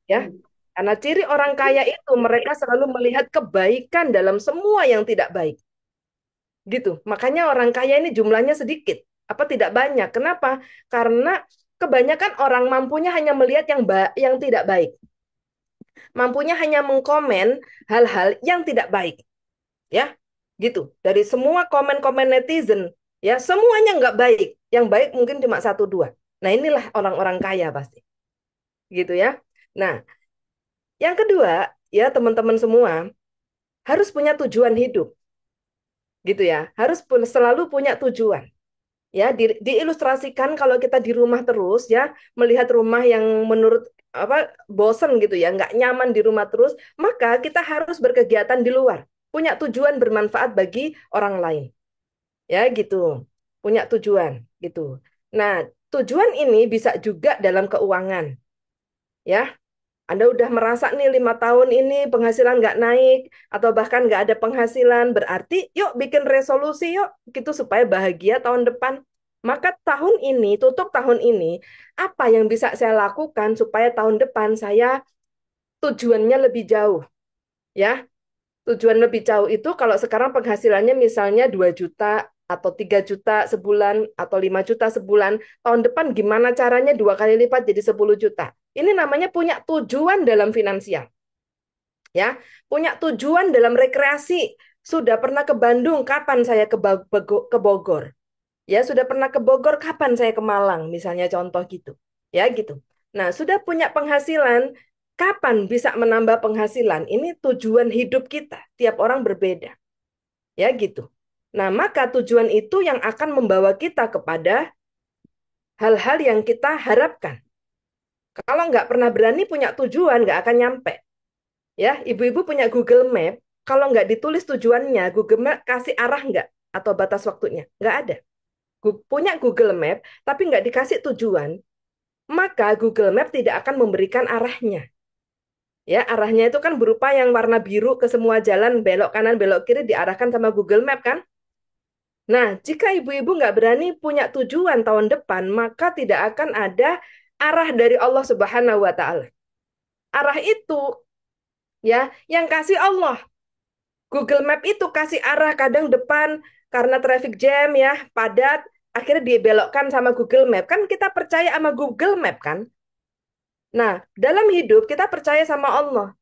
Ya. Karena ciri orang kaya itu mereka selalu melihat kebaikan dalam semua yang tidak baik. Gitu. Makanya orang kaya ini jumlahnya sedikit, apa tidak banyak. Kenapa? Karena kebanyakan orang mampunya hanya melihat yang tidak baik. Mampunya hanya mengkomen hal-hal yang tidak baik. Ya, gitu. Dari semua komen-komen netizen, ya semuanya nggak baik. Yang baik mungkin cuma satu dua. Nah inilah orang-orang kaya pasti. Gitu ya. Nah, yang kedua, ya teman-teman semua, harus punya tujuan hidup. Gitu ya. Harus selalu punya tujuan. Ya, diilustrasikan kalau kita di rumah terus ya, melihat rumah yang menurut apa bosen gitu ya, nggak nyaman di rumah terus, maka kita harus berkegiatan di luar, punya tujuan bermanfaat bagi orang lain. Ya, gitu. Punya tujuan gitu. Nah, tujuan ini bisa juga dalam keuangan, ya. Anda udah merasa nih 5 tahun ini penghasilan nggak naik atau bahkan nggak ada penghasilan, berarti yuk bikin resolusi yuk gitu supaya bahagia tahun depan. Maka tahun ini, tutup tahun ini, apa yang bisa saya lakukan supaya tahun depan saya tujuannya lebih jauh, ya. Tujuan lebih jauh itu kalau sekarang penghasilannya misalnya 2 juta atau 3 juta sebulan atau 5 juta sebulan, tahun depan gimana caranya 2 kali lipat jadi 10 juta. Ini namanya punya tujuan dalam finansial. Ya, punya tujuan dalam rekreasi. Sudah pernah ke Bandung, kapan saya ke Bogor? Ya, sudah pernah ke Bogor, kapan saya ke Malang? Misalnya contoh gitu. Ya, gitu. Nah, sudah punya penghasilan, kapan bisa menambah penghasilan? Ini tujuan hidup kita. Tiap orang berbeda. Ya, gitu. Nah, maka tujuan itu yang akan membawa kita kepada hal-hal yang kita harapkan. Kalau nggak pernah berani punya tujuan, nggak akan nyampe. Ya, ibu-ibu punya Google Map, kalau nggak ditulis tujuannya, Google Map kasih arah nggak? Atau batas waktunya? Nggak ada. Punya Google Map, tapi nggak dikasih tujuan, maka Google Map tidak akan memberikan arahnya. Ya, arahnya itu kan berupa yang warna biru ke semua jalan, belok kanan, belok kiri diarahkan sama Google Map kan? Nah, jika ibu-ibu nggak berani punya tujuan tahun depan, maka tidak akan ada arah dari Allah Subhanahu wa Ta'ala. Arah itu ya yang kasih Allah. Google Map itu kasih arah kadang depan karena traffic jam ya, padat, akhirnya dibelokkan sama Google Map. Kan kita percaya sama Google Map kan? Nah, dalam hidup kita percaya sama Allah,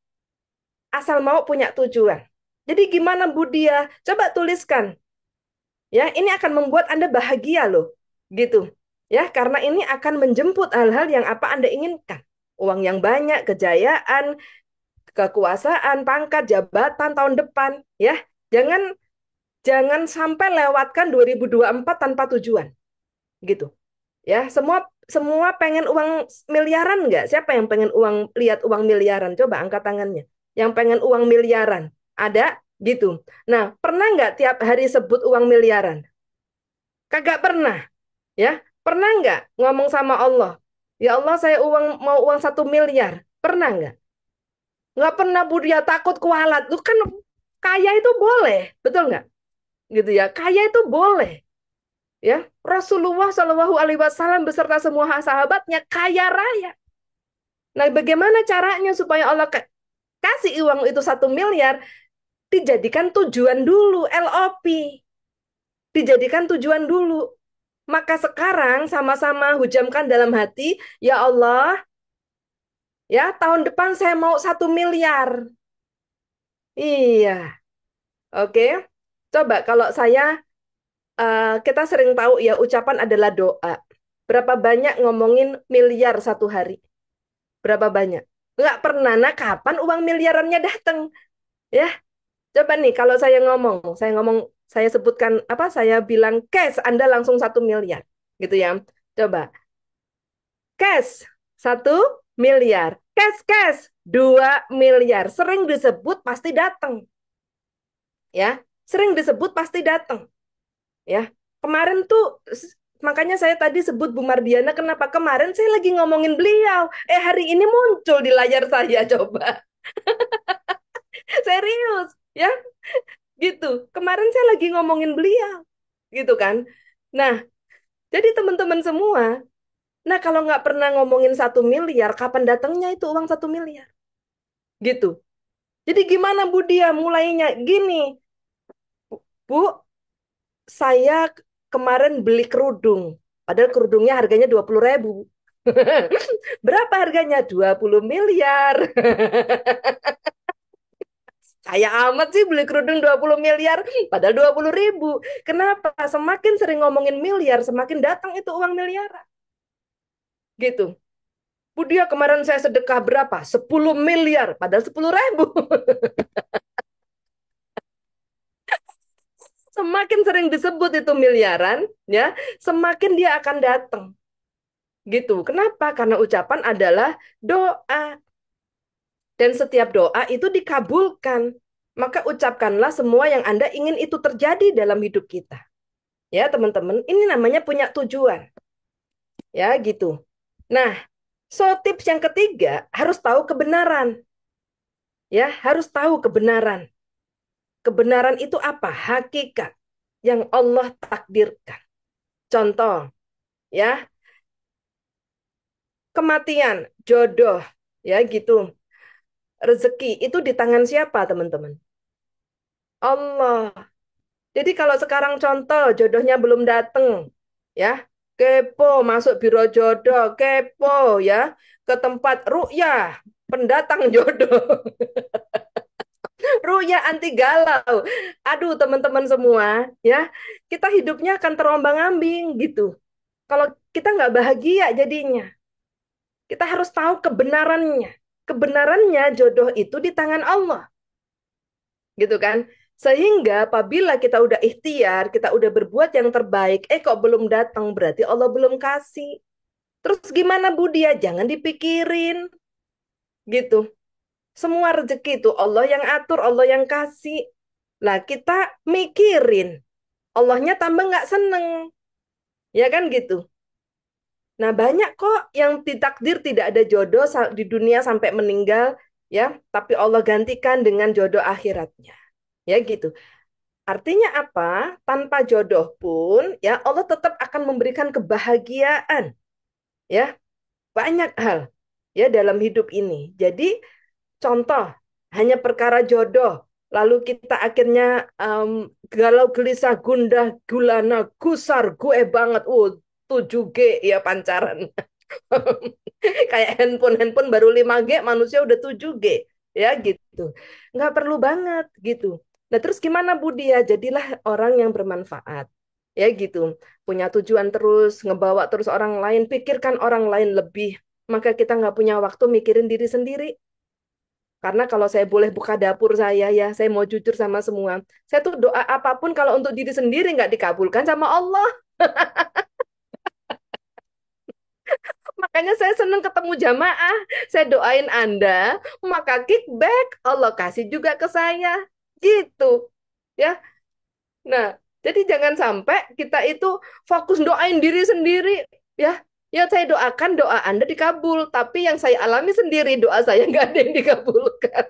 asal mau punya tujuan. Jadi gimana Bu Dia? Coba tuliskan. Ya, ini akan membuat Anda bahagia loh. Gitu. Ya, karena ini akan menjemput hal-hal yang apa Anda inginkan. Uang yang banyak, kejayaan, kekuasaan, pangkat, jabatan tahun depan, ya. Jangan jangan sampai lewatkan 2024 tanpa tujuan. Gitu. Ya, semua semua pengen uang miliaran nggak? Siapa yang pengen lihat uang miliaran? Coba angkat tangannya. Yang pengen uang miliaran. Ada? Gitu. Nah, pernah nggak tiap hari sebut uang miliaran? Kagak pernah. Ya, pernah nggak ngomong sama Allah? Ya Allah, saya mau uang 1 miliar. Pernah nggak? Nggak pernah Bu, dia takut kualat. Lu kan kaya itu boleh, betul nggak? Gitu ya, kaya itu boleh. Ya, Rasulullah Shallallahu Alaihi Wasallam beserta semua sahabatnya kaya raya. Nah, bagaimana caranya supaya Allah kasih uang itu 1 miliar? Dijadikan tujuan dulu, LOP. Dijadikan tujuan dulu. Maka sekarang sama-sama hujamkan dalam hati, ya Allah, ya tahun depan saya mau 1 miliar. Iya, oke. Coba kalau kita sering tahu ya ucapan adalah doa. Berapa banyak ngomongin miliar satu hari? Berapa banyak? Nggak pernah. Nah, kapan uang miliarannya datang? Ya, coba nih kalau saya sebutkan apa? Saya bilang cash, Anda langsung 1 miliar, gitu ya. Coba cash 1 miliar, cash 2 miliar. Sering disebut pasti datang, ya. Sering disebut pasti datang, ya. Kemarin tuh makanya saya tadi sebut Bu Mardiana, kenapa kemarin saya lagi ngomongin beliau. Hari ini muncul di layar saya, coba. Serius, ya. Gitu. Kemarin saya lagi ngomongin beliau. Gitu kan. Nah, jadi teman-teman semua, nah kalau nggak pernah ngomongin 1 miliar, kapan datangnya itu uang 1 miliar? Gitu. Jadi gimana Bu Dia mulainya? Gini, Bu, saya kemarin beli kerudung. Padahal kerudungnya harganya 20.000. Berapa harganya? 20 miliar. Kaya amat sih beli kerudung 20 miliar, padahal 20 ribu. Kenapa? Semakin sering ngomongin miliar, semakin datang itu uang miliar. Gitu. Bu dia kemarin saya sedekah berapa? 10 miliar, padahal 10 ribu. Semakin sering disebut itu miliaran, ya, semakin dia akan datang. Gitu. Kenapa? Karena ucapan adalah doa. Dan setiap doa itu dikabulkan. Maka ucapkanlah semua yang Anda ingin itu terjadi dalam hidup kita. Ya, teman-teman, ini namanya punya tujuan. Ya, gitu. Nah, so tips yang ketiga, harus tahu kebenaran. Ya, harus tahu kebenaran. Kebenaran itu apa? Hakikat yang Allah takdirkan. Contoh, ya, kematian, jodoh, ya gitu. Rezeki itu di tangan siapa, teman-teman? Allah. Jadi kalau sekarang contoh jodohnya belum datang, ya, kepo masuk biro jodoh, kepo ya ke tempat ru'yah, pendatang jodoh, ru'yah anti galau. Aduh, teman-teman semua, ya, kita hidupnya akan terombang-ambing gitu. Kalau kita nggak bahagia jadinya, kita harus tahu kebenarannya. Kebenarannya jodoh itu di tangan Allah. Gitu kan? Sehingga apabila kita udah ikhtiar, kita udah berbuat yang terbaik, kok belum datang, berarti Allah belum kasih. Terus gimana Bu dia? Jangan dipikirin. Gitu. Semua rezeki itu Allah yang atur, Allah yang kasih. Lah kita mikirin. Allahnya tambah nggak seneng. Ya kan gitu. Nah banyak kok yang ditakdir tidak ada jodoh di dunia sampai meninggal. Ya, tapi Allah gantikan dengan jodoh akhiratnya. Ya gitu. Artinya apa? Tanpa jodoh pun ya Allah tetap akan memberikan kebahagiaan ya, banyak hal ya dalam hidup ini. Jadi contoh hanya perkara jodoh lalu kita akhirnya galau gelisah gundah gulana gusar gue banget 7G ya pancaran. Kayak handphone baru 5G manusia udah 7G ya gitu. Nggak perlu banget gitu. Nah, terus gimana Bu dia? Jadilah orang yang bermanfaat. Ya gitu. Punya tujuan terus, ngebawa terus orang lain, pikirkan orang lain lebih. Maka kita nggak punya waktu mikirin diri sendiri. Karena kalau saya boleh buka dapur saya ya, saya mau jujur sama semua. Saya tuh doa apapun kalau untuk diri sendiri nggak dikabulkan sama Allah. Makanya saya senang ketemu jamaah. Saya doain Anda, maka kickback Allah kasih juga ke saya. Gitu. Ya. Nah, jadi jangan sampai kita itu fokus doain diri sendiri. Ya. Ya saya doakan doa Anda dikabul. Tapi yang saya alami sendiri, doa saya nggak ada yang dikabulkan.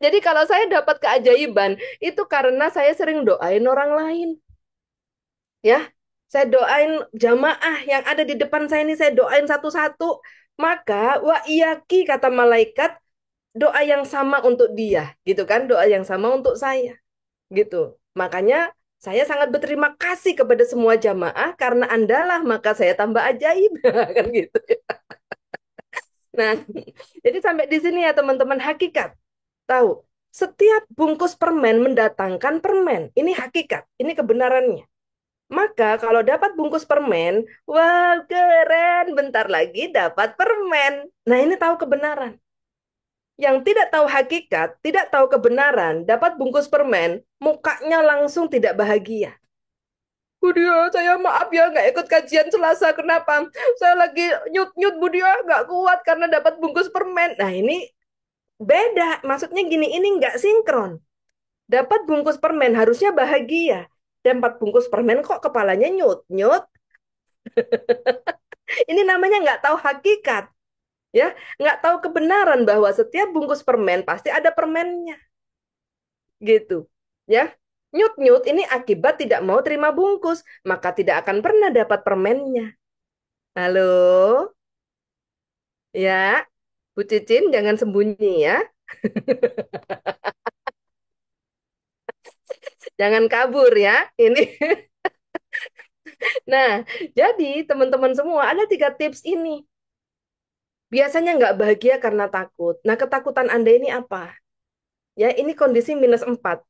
Jadi kalau saya dapat keajaiban, itu karena saya sering doain orang lain. Ya, saya doain jamaah yang ada di depan saya ini, saya doain satu-satu. Maka, wa iyaki kata malaikat, doa yang sama untuk dia, gitu kan? Doa yang sama untuk saya, gitu. Makanya saya sangat berterima kasih kepada semua jamaah karena Andalah maka saya tambah ajaib, kan gitu. Nah, jadi sampai di sini ya teman-teman hakikat. Tahu, setiap bungkus permen mendatangkan permen. Ini hakikat, ini kebenarannya. Maka kalau dapat bungkus permen, wah keren, bentar lagi dapat permen. Nah ini tahu kebenaran. Yang tidak tahu hakikat, tidak tahu kebenaran, dapat bungkus permen, mukanya langsung tidak bahagia. Budia, saya maaf ya nggak ikut kajian Selasa. Kenapa? Saya lagi nyut-nyut Budia, nggak kuat karena dapat bungkus permen. Nah ini beda, maksudnya gini, ini nggak sinkron. Dapat bungkus permen harusnya bahagia. Dan 4 bungkus permen kok kepalanya nyut-nyut. Ini namanya nggak tahu hakikat, ya, nggak tahu kebenaran bahwa setiap bungkus permen pasti ada permennya, gitu, ya. Nyut-nyut ini akibat tidak mau terima bungkus, maka tidak akan pernah dapat permennya. Halo, ya, Bu Cicin jangan sembunyi ya, jangan kabur ya. Ini Nah, jadi teman-teman semua ada 3 tips ini. Biasanya nggak bahagia karena takut. Nah, ketakutan Anda ini apa? Ya, ini kondisi -4.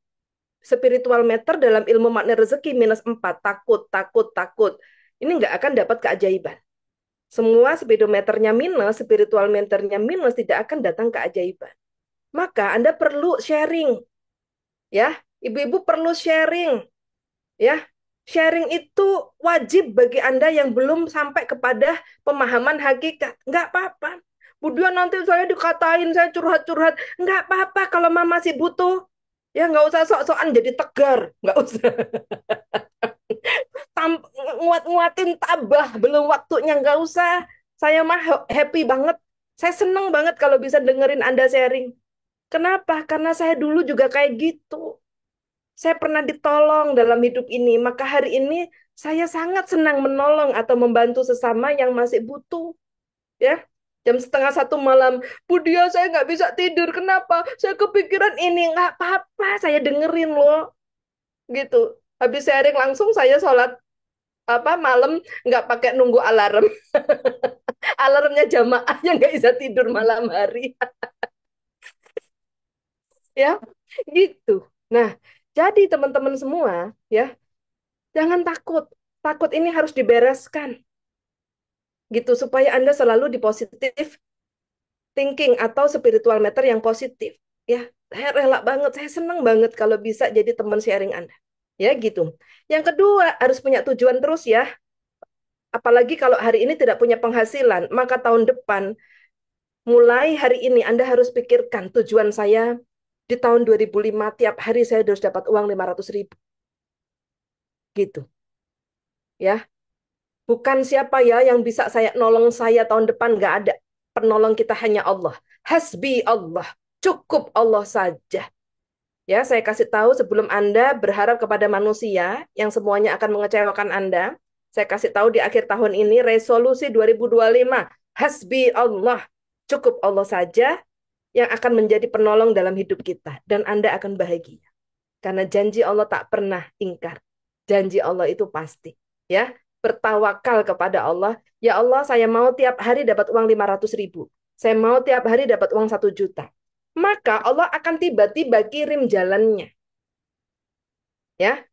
Spiritual meter dalam ilmu makna rezeki -4. Takut, takut, takut. Ini nggak akan dapat keajaiban. Semua speedometernya minus, spiritual meternya minus, tidak akan datang keajaiban. Maka Anda perlu sharing. Ya, ibu-ibu perlu sharing. Ya, sharing itu wajib bagi Anda yang belum sampai kepada pemahaman hakikat. Nggak apa-apa. Budia nanti saya dikatain, saya curhat-curhat. Nggak apa-apa kalau mama masih butuh. Ya, nggak usah sok-sokan jadi tegar. Nggak usah nguat-nguatin tabah. Belum waktunya, nggak usah. Saya mah happy banget. Saya seneng banget kalau bisa dengerin Anda sharing. Kenapa? Karena saya dulu juga kayak gitu. Saya pernah ditolong dalam hidup ini, maka hari ini saya sangat senang menolong atau membantu sesama yang masih butuh. Ya, jam setengah 1 malam, Bu Dia saya nggak bisa tidur. Kenapa? Saya kepikiran ini. Nggak apa-apa, saya dengerin loh. Gitu. Habis sharing langsung saya sholat malam nggak pakai nunggu alarm. Alarmnya jamaah yang nggak bisa tidur malam hari. Ya, gitu. Nah, jadi teman-teman semua, ya, jangan takut. Takut ini harus dibereskan. Gitu, supaya Anda selalu di positif thinking atau spiritual matter yang positif. Ya, saya rela banget, saya senang banget kalau bisa jadi teman sharing Anda. Ya, gitu. Yang kedua, harus punya tujuan terus ya. Apalagi kalau hari ini tidak punya penghasilan, maka tahun depan, mulai hari ini Anda harus pikirkan tujuan saya di tahun 2005, tiap hari saya harus dapat uang 500.000. Gitu. Ya, bukan siapa ya yang bisa saya nolong saya tahun depan, nggak ada. Penolong kita hanya Allah. Hasbi Allah. Cukup Allah saja. Ya, saya kasih tahu sebelum Anda berharap kepada manusia yang semuanya akan mengecewakan Anda. Saya kasih tahu di akhir tahun ini resolusi 2025. Hasbi Allah. Cukup Allah saja yang akan menjadi penolong dalam hidup kita. Dan Anda akan bahagia. Karena janji Allah tak pernah ingkar. Janji Allah itu pasti. Ya, bertawakal kepada Allah. Ya Allah, saya mau tiap hari dapat uang 500.000. Saya mau tiap hari dapat uang 1 juta. Maka Allah akan tiba-tiba kirim jalannya. Ya,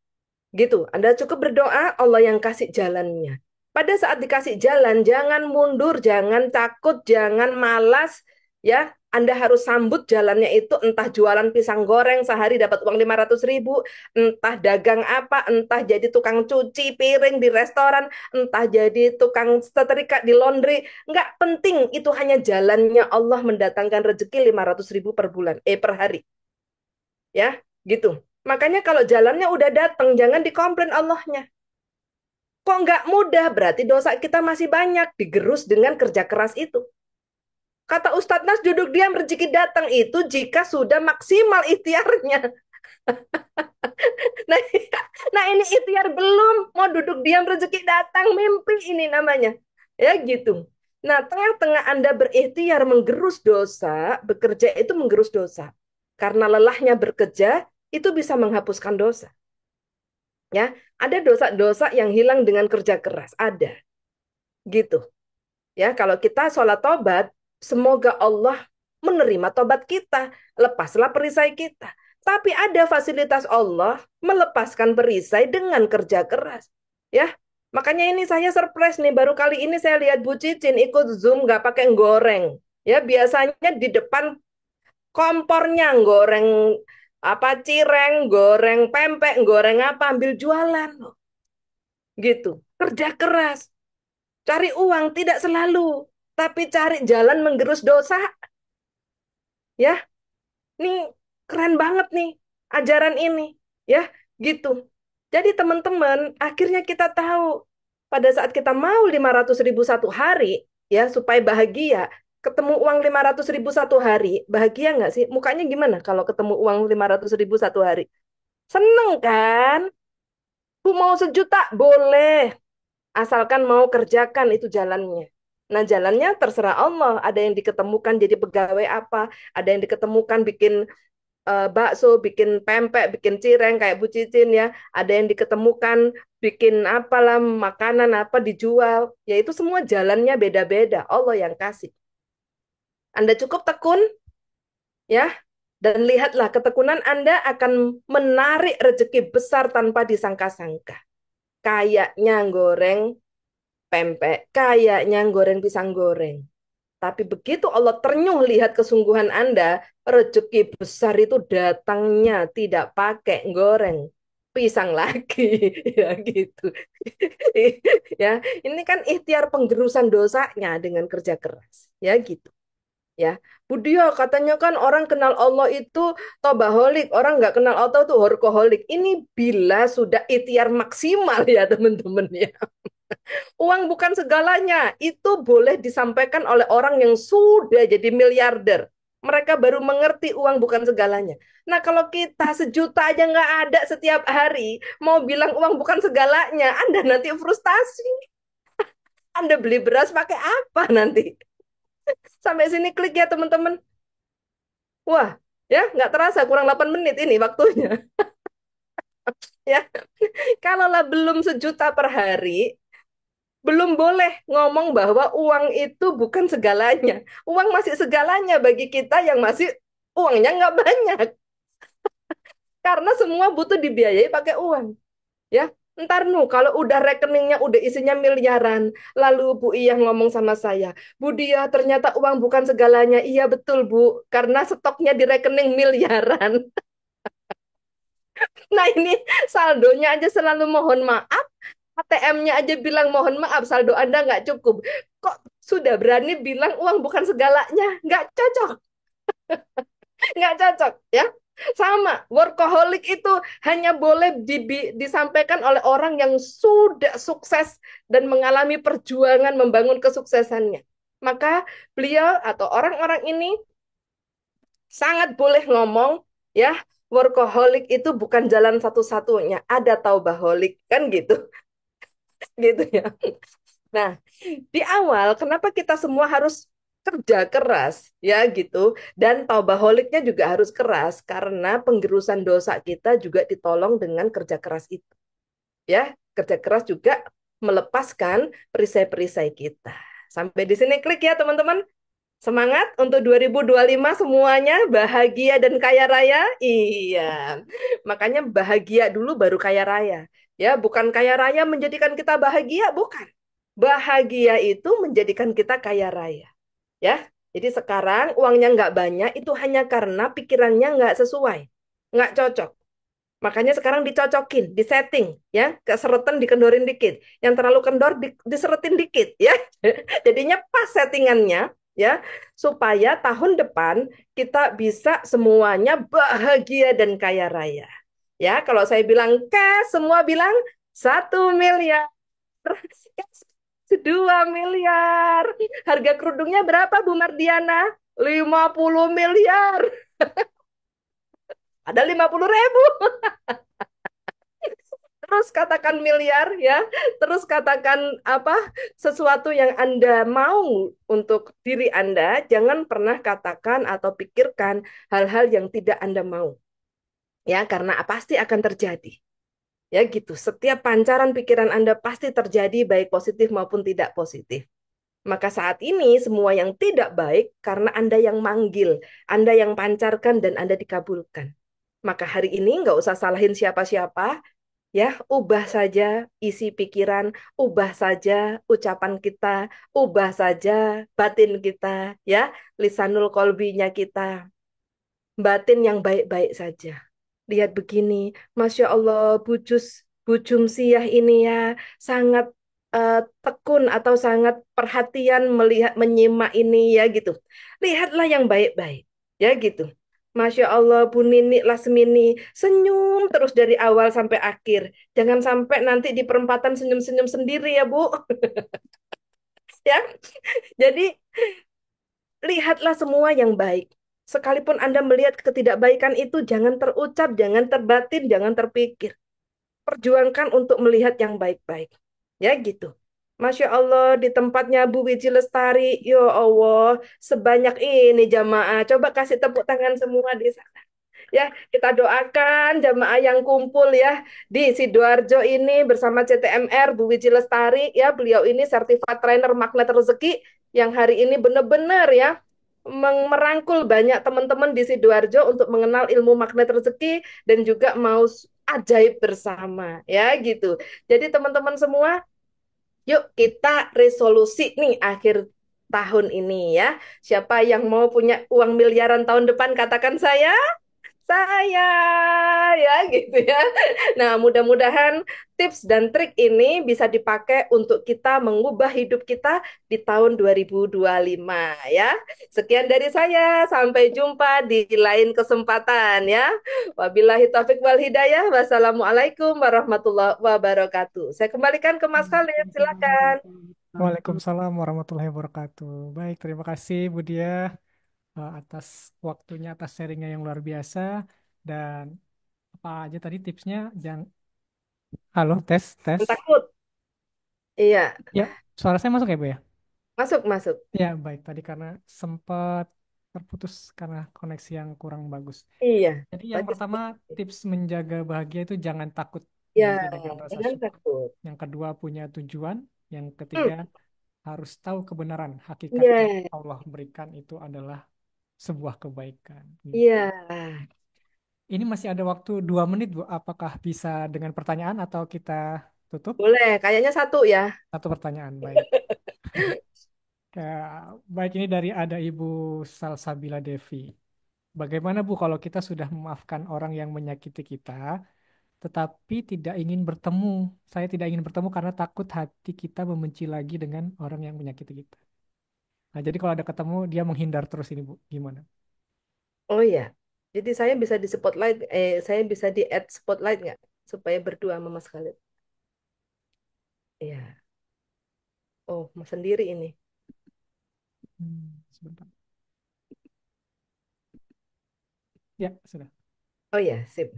gitu. Anda cukup berdoa, Allah yang kasih jalannya. Pada saat dikasih jalan, jangan mundur, jangan takut, jangan malas. Ya, Anda harus sambut jalannya itu, entah jualan pisang goreng sehari dapat uang 500.000, entah dagang apa, entah jadi tukang cuci piring di restoran, entah jadi tukang setrika di laundry. Nggak penting, itu hanya jalannya Allah mendatangkan rezeki 500.000 per bulan, per hari. Ya, gitu. Makanya kalau jalannya udah datang, jangan dikomplain Allahnya. Kok nggak mudah? Berarti dosa kita masih banyak. Digerus dengan kerja keras itu. Kata Ustadz Nas, duduk diam rezeki datang itu jika sudah maksimal ikhtiarnya. Nah, nah ini ikhtiar belum. Mau duduk diam rezeki datang, mimpi ini namanya. Ya gitu. Nah, tengah-tengah Anda berikhtiar menggerus dosa, bekerja itu menggerus dosa. Karena lelahnya bekerja, itu bisa menghapuskan dosa. Ya, ada dosa-dosa yang hilang dengan kerja keras, ada. Gitu. Ya, kalau kita sholat tobat, semoga Allah menerima tobat kita, lepaslah perisai kita. Tapi ada fasilitas Allah melepaskan perisai dengan kerja keras. Ya, makanya ini saya surprise nih, baru kali ini saya lihat Bu Cicin ikut Zoom nggak pakai goreng. Ya, biasanya di depan kompornya goreng cireng, goreng pempek, goreng apa, ambil jualan. Gitu. Kerja keras. Cari uang tidak selalu, tapi cari jalan menggerus dosa. Ya, ini keren banget nih ajaran ini. Ya, gitu. Jadi teman-teman, akhirnya kita tahu pada saat kita mau 500.000 satu hari, ya supaya bahagia, ketemu uang 500.000 satu hari, bahagia nggak sih? Mukanya gimana kalau ketemu uang 500.000 satu hari? Seneng kan? Bu mau 1 juta? Boleh. Asalkan mau kerjakan itu jalannya. Nah, jalannya terserah Allah. Ada yang diketemukan jadi pegawai apa, ada yang diketemukan bikin bakso, bikin pempek, bikin cireng kayak Bu Cicin ya. Ada yang diketemukan bikin apalah makanan apa dijual. Ya itu semua jalannya beda-beda. Allah yang kasih. Anda cukup tekun ya. Dan lihatlah ketekunan Anda akan menarik rezeki besar tanpa disangka-sangka. Kayaknya goreng pempek, kayaknya goreng pisang goreng. Tapi begitu Allah ternyuh lihat kesungguhan Anda, rezeki besar itu datangnya tidak pakai goreng pisang lagi, ya gitu. Ya, ini kan ikhtiar penggerusan dosanya dengan kerja keras, ya gitu. Ya, Budia katanya kan orang kenal Allah itu tobaholik, orang nggak kenal Allah itu workaholic. Ini bila sudah ikhtiar maksimal ya teman-teman ya. Uang bukan segalanya. Itu boleh disampaikan oleh orang yang sudah jadi miliarder. Mereka baru mengerti uang bukan segalanya. Nah, kalau kita sejuta aja nggak ada setiap hari, mau bilang uang bukan segalanya, Anda nanti frustasi. Anda beli beras pakai apa nanti? Sampai sini klik ya teman-teman. Wah, ya nggak terasa kurang 8 menit ini waktunya. Ya, kalaulah belum sejuta per hari, belum boleh ngomong bahwa uang itu bukan segalanya. Uang masih segalanya bagi kita yang masih uangnya nggak banyak. Karena semua butuh dibiayai pakai uang. Ya, ntar nu kalau udah rekeningnya udah isinya miliaran, lalu Bu Iyah ngomong sama saya, Bu Dia ternyata uang bukan segalanya. Iya betul Bu, karena stoknya di rekening miliaran. Nah ini saldonya aja selalu mohon maaf, ATM-nya aja bilang mohon maaf, saldo Anda nggak cukup. Kok sudah berani bilang uang bukan segalanya? Nggak cocok, nggak cocok ya. Sama, workaholic itu hanya boleh disampaikan oleh orang yang sudah sukses dan mengalami perjuangan membangun kesuksesannya. Maka beliau atau orang-orang ini sangat boleh ngomong ya, workaholic itu bukan jalan satu-satunya, ada taubaholic kan gitu. Gitu ya. Nah, di awal kenapa kita semua harus kerja keras ya gitu dan taubaholiknya juga harus keras karena penggerusan dosa kita juga ditolong dengan kerja keras itu. Ya, kerja keras juga melepaskan perisai-perisai kita. Sampai di sini klik ya teman-teman. Semangat untuk 2025 semuanya bahagia dan kaya raya. Iya. Makanya bahagia dulu baru kaya raya. Ya, bukan kaya raya menjadikan kita bahagia, bukan. Bahagia itu menjadikan kita kaya raya. Ya. Jadi sekarang uangnya nggak banyak itu hanya karena pikirannya nggak sesuai. Nggak cocok. Makanya sekarang dicocokin, disetting, ya, keseretan dikendorin dikit, yang terlalu kendor diseretin dikit, ya. Jadinya pas settingannya, ya, supaya tahun depan kita bisa semuanya bahagia dan kaya raya. Ya, kalau saya bilang cash, semua bilang 1 miliar, 2 miliar. Harga kerudungnya berapa, Bu Mardiana? 50 miliar. Ada 50.000. Terus katakan miliar ya, terus katakan apa sesuatu yang Anda mau untuk diri Anda, jangan pernah katakan atau pikirkan hal-hal yang tidak Anda mau. Ya, karena pasti akan terjadi. Ya gitu, setiap pancaran pikiran Anda pasti terjadi baik positif maupun tidak positif. Maka saat ini semua yang tidak baik karena Anda yang manggil, Anda yang pancarkan dan Anda dikabulkan. Maka hari ini nggak usah salahin siapa-siapa, ya, ubah saja isi pikiran, ubah saja ucapan kita, ubah saja batin kita, ya, lisanul kolbinya kita, batin yang baik-baik saja. Lihat begini, Masya Allah, Bujum Siyah ini ya, sangat tekun atau sangat perhatian melihat, menyimak ini ya gitu. Lihatlah yang baik-baik, ya gitu. Masya Allah, Bu Nini Lasmini, senyum terus dari awal sampai akhir. Jangan sampai nanti di perempatan senyum-senyum sendiri ya, Bu. Ya, jadi lihatlah semua yang baik. Sekalipun Anda melihat ketidakbaikan itu, jangan terucap, jangan terbatin, jangan terpikir. Perjuangkan untuk melihat yang baik-baik. Ya gitu. Masya Allah, di tempatnya Bu Wiji Lestari, ya Allah, sebanyak ini jamaah. Coba kasih tepuk tangan semua di sana. Ya, kita doakan jamaah yang kumpul ya di Sidoarjo ini bersama CTMR Bu Wiji Lestari ya. Beliau ini sertifikat trainer magnet rezeki yang hari ini benar-benar ya merangkul banyak teman-teman di Sidoarjo untuk mengenal ilmu magnet rezeki dan juga mau ajaib bersama ya gitu. Jadi teman-teman semua, yuk kita resolusi nih akhir tahun ini ya. Siapa yang mau punya uang miliaran tahun depan katakan saya ya gitu ya. Nah, mudah-mudahan tips dan trik ini bisa dipakai untuk kita mengubah hidup kita di tahun 2025 ya. Sekian dari saya, sampai jumpa di lain kesempatan ya. Wabillahi taufik wal hidayah. Wassalamualaikum warahmatullahi wabarakatuh. Saya kembalikan ke Mas Khalid, silakan. Waalaikumsalam warahmatullahi wabarakatuh. Baik, terima kasih Bu Dia atas waktunya, atas sharingnya yang luar biasa. Dan apa aja tadi tipsnya? Jangan, halo, tes, tes. Takut. Iya, Ya, suara saya masuk ya Bu ya? masuk masuk. Ya, baik. Tadi karena sempat terputus karena koneksi yang kurang bagus. Iya. Jadi yang Bagus. pertama, tips menjaga bahagia itu jangan takut Ya, ganti dengan rasa jangan syukur. takut. Yang kedua, punya tujuan. Yang Hmm. ketiga, harus tahu kebenaran. Hakikat yang Iya. Allah berikan itu adalah sebuah kebaikan. Gitu. Iya. Ini masih ada waktu 2 menit, Bu. Apakah bisa dengan pertanyaan atau kita tutup? Boleh, kayaknya satu ya. Satu pertanyaan, baik. Baik, ini dari ada Ibu Salsabila Devi. Bagaimana Bu kalau kita sudah memaafkan orang yang menyakiti kita, tetapi tidak ingin bertemu? Saya tidak ingin bertemu karena takut hati kita membenci lagi dengan orang yang menyakiti kita. Nah, jadi kalau ada ketemu, dia menghindar terus ini, Bu. Gimana? Oh iya. Jadi saya bisa di spotlight, saya bisa di add spotlight nggak? Supaya berdua sama Mas Khalid. Iya. Oh, Mas sendiri ini. Sebentar. Ya, sudah. Oh iya, sip.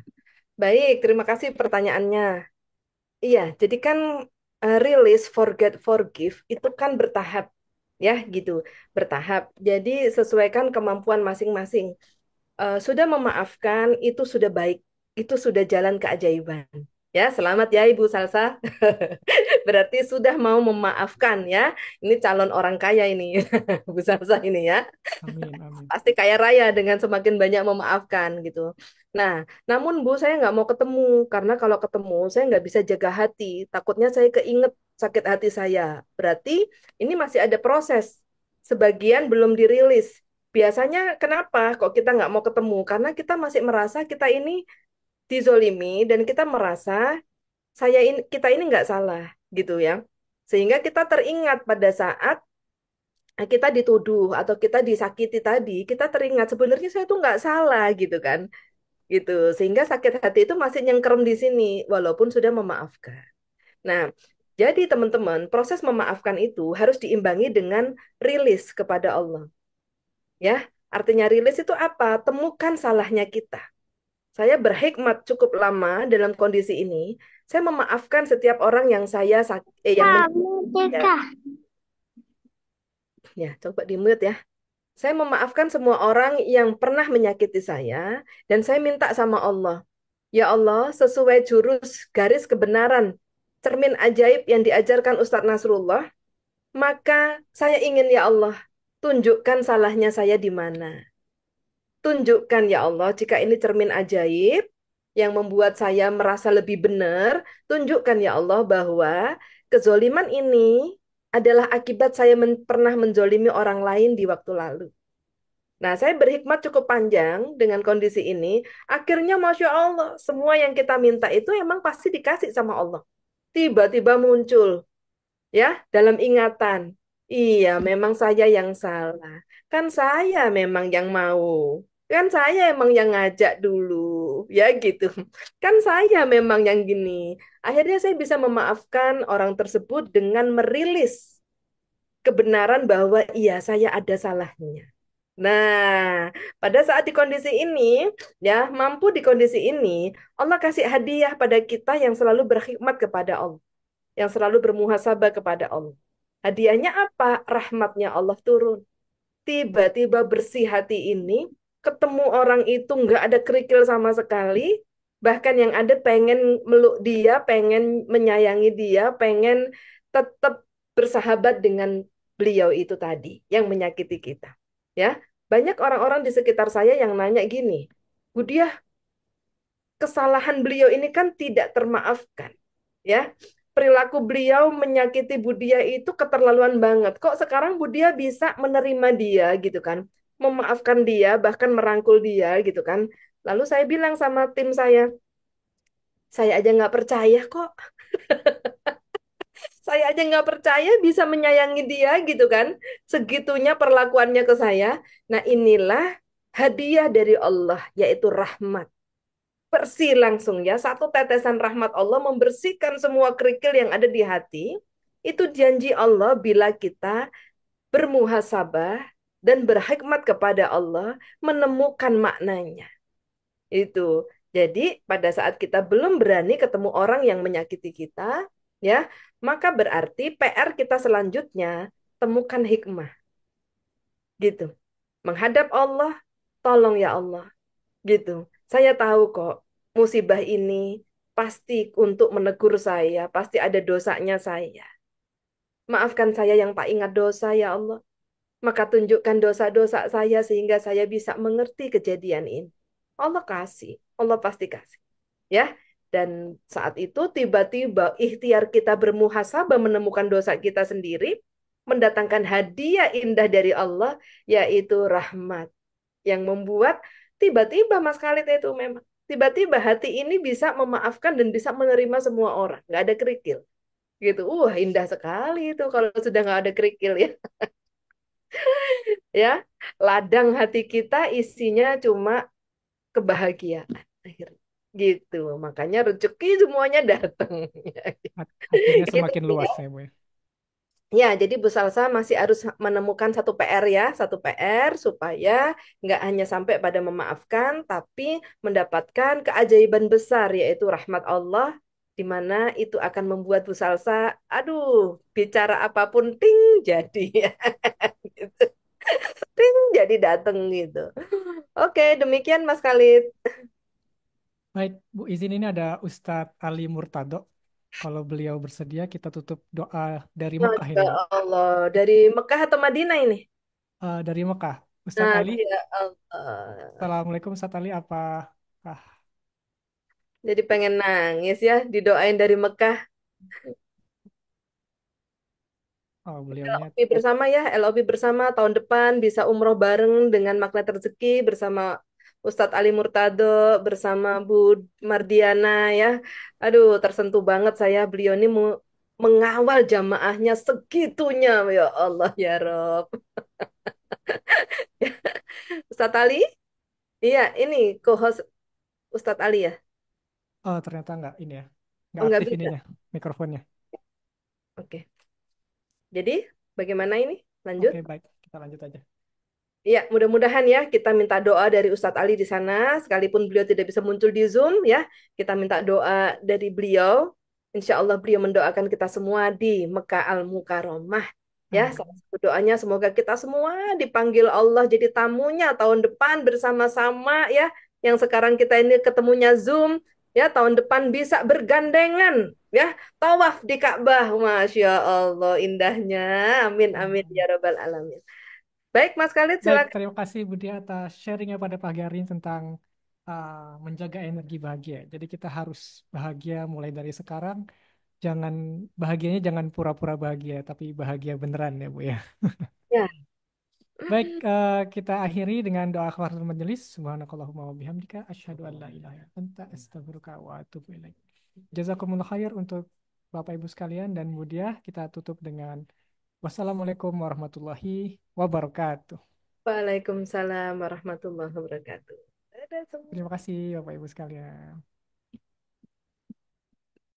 Baik, terima kasih pertanyaannya. Iya, jadi kan release, forget, forgive itu kan bertahap. Ya, gitu. Bertahap. Jadi sesuaikan kemampuan masing-masing. Sudah memaafkan, itu sudah baik. Itu sudah jalan keajaiban. Ya, selamat ya Ibu Salsa. Berarti sudah mau memaafkan ya. Ini calon orang kaya ini, Bu Salsa ini ya. Amin, amin. Pasti kaya raya dengan semakin banyak memaafkan gitu. Nah, namun Bu, saya nggak mau ketemu karena kalau ketemu saya nggak bisa jaga hati. Takutnya saya keinget sakit hati saya. Berarti ini masih ada proses. Sebagian belum dirilis. Biasanya kenapa kok kita nggak mau ketemu? Karena kita masih merasa kita ini dizolimi dan kita merasa kita ini nggak salah gitu ya. Sehingga kita teringat pada saat kita dituduh atau kita disakiti tadi, kita teringat sebenarnya saya tuh nggak salah gitu kan, gitu. Sehingga sakit hati itu masih nyengkerem di sini walaupun sudah memaafkan. Nah, jadi teman-teman, proses memaafkan itu harus diimbangi dengan rilis kepada Allah. Ya, artinya rilis itu apa? Temukan salahnya kita. Saya berhikmat cukup lama dalam kondisi ini. Saya memaafkan setiap orang yang yang ya, coba di-mute ya. Saya memaafkan semua orang yang pernah menyakiti saya dan saya minta sama Allah, ya Allah, sesuai jurus garis kebenaran, cermin ajaib yang diajarkan Ustadz Nasrullah, maka saya ingin ya Allah, tunjukkan salahnya saya di mana. Tunjukkan ya Allah, jika ini cermin ajaib yang membuat saya merasa lebih benar, tunjukkan ya Allah bahwa kezoliman ini adalah akibat saya pernah menzolimi orang lain di waktu lalu. Nah, saya berhikmat cukup panjang dengan kondisi ini. Akhirnya, Masya Allah, semua yang kita minta itu emang pasti dikasih sama Allah. Tiba-tiba muncul, ya, dalam ingatan. Iya, memang saya yang salah. Kan saya memang yang mau. Kan saya emang yang ngajak dulu. Ya gitu. Kan saya memang yang gini. Akhirnya saya bisa memaafkan orang tersebut dengan merilis kebenaran bahwa iya, saya ada salahnya. Nah, pada saat di kondisi ini, ya, mampu di kondisi ini, Allah kasih hadiah pada kita yang selalu berkhidmat kepada Allah, yang selalu bermuhasabah kepada Allah. Hadiahnya apa? Rahmatnya Allah turun. Tiba-tiba bersih hati ini, ketemu orang itu nggak ada kerikil sama sekali, bahkan yang ada pengen meluk dia, pengen menyayangi dia, pengen tetap bersahabat dengan beliau itu tadi yang menyakiti kita. Ya, banyak orang-orang di sekitar saya yang nanya gini, Budia, kesalahan beliau ini kan tidak termaafkan. Ya, perilaku beliau menyakiti Budia itu keterlaluan banget. Kok sekarang Budia bisa menerima dia gitu kan, memaafkan dia, bahkan merangkul dia gitu kan. Lalu saya bilang sama tim saya aja nggak percaya kok. Saya aja nggak percaya bisa menyayangi dia gitu kan. Segitunya perlakuannya ke saya. Nah inilah hadiah dari Allah, yaitu rahmat. Bersih langsung ya. Satu tetesan rahmat Allah membersihkan semua kerikil yang ada di hati. Itu janji Allah bila kita bermuhasabah dan berhikmat kepada Allah menemukan maknanya. Itu. Jadi pada saat kita belum berani ketemu orang yang menyakiti kita, ya, maka berarti PR kita selanjutnya temukan hikmah. Gitu. Menghadap Allah, tolong ya Allah. Gitu. Saya tahu kok, musibah ini pasti untuk menegur saya, pasti ada dosanya saya. Maafkan saya yang tak ingat dosa ya Allah. Maka tunjukkan dosa-dosa saya sehingga saya bisa mengerti kejadian ini. Allah kasih, Allah pasti kasih. Ya. Dan saat itu tiba-tiba ikhtiar kita bermuhasabah menemukan dosa kita sendiri, mendatangkan hadiah indah dari Allah, yaitu rahmat yang membuat tiba-tiba Mas Khalid itu memang tiba-tiba hati ini bisa memaafkan dan bisa menerima semua orang, nggak ada kerikil gitu. Indah sekali itu kalau sudah nggak ada kerikil ya. Ya, ladang hati kita isinya cuma kebahagiaan akhirnya gitu. Makanya rezeki semuanya datang. Hatinya Gitu semakin luas ya. ya, Bu ya. Ya, jadi Bu Salsa masih harus menemukan satu PR ya, satu PR supaya nggak hanya sampai pada memaafkan, tapi mendapatkan keajaiban besar yaitu rahmat Allah, di mana itu akan membuat Bu Salsa, aduh, bicara apapun ting jadi, gitu. Ting jadi dateng gitu. Oke, demikian Mas Khalid. Baik, Bu, izin ini ada Ustadz Ali Murtado. Kalau beliau bersedia, kita tutup doa dari Mekah Masya ini, Bu. Allah, dari Mekah atau Madinah ini? Dari Mekah. Ustadz Ali, Masya Allah. Assalamualaikum Ustadz Ali, apa? Ah, Jadi pengen nangis ya, didoain dari Mekah. oh, beliaunya LOB bersama ya, LOB bersama tahun depan bisa umroh bareng dengan Magnet Rezeki bersama Ustadz Ali Murtado, bersama Bu Mardiana ya. Aduh, tersentuh banget saya. Beliau ini mengawal jamaahnya segitunya. Ya Allah, ya Rob. Ustadz Ali? Iya, ini co-host Ustadz Ali ya? oh, ternyata nggak ini ya. Oh, Nggak nggak aktif bisa. ininya, mikrofonnya. Oke. Jadi, bagaimana ini? Lanjut? Oke, baik. Kita lanjut aja. Ya, mudah-mudahan ya kita minta doa dari Ustadz Ali di sana, sekalipun beliau tidak bisa muncul di Zoom ya, kita minta doa dari beliau. Insya Allah beliau mendoakan kita semua di Mekah Al-Mukarramah. Ya, Amin. salah satu doanya semoga kita semua dipanggil Allah jadi tamunya tahun depan bersama-sama ya. Yang sekarang kita ini ketemunya Zoom, ya tahun depan bisa bergandengan ya, tawaf di Ka'bah. Masya Allah indahnya. Amin amin ya Amin. Rabbal Alamin. Baik Mas Khalid Baik, silakan. terima kasih Budi atas sharingnya pada pagi hari ini tentang menjaga energi bahagia. Jadi kita harus bahagia mulai dari sekarang. Jangan bahagianya jangan pura-pura bahagia, tapi bahagia beneran ya Bu ya. Ya, Baik, kita akhiri dengan doa kafaratul majelis. Subhanakallahumma wa bihamdika asyhadu an la ilaha illa anta astaghfiruka wa atubu ilaik. Jazakumullah khair untuk Bapak Ibu sekalian dan Budia. Kita tutup dengan wassalamualaikum warahmatullahi wabarakatuh. Waalaikumsalam warahmatullahi wabarakatuh. Dadah semua. Terima kasih Bapak Ibu sekalian.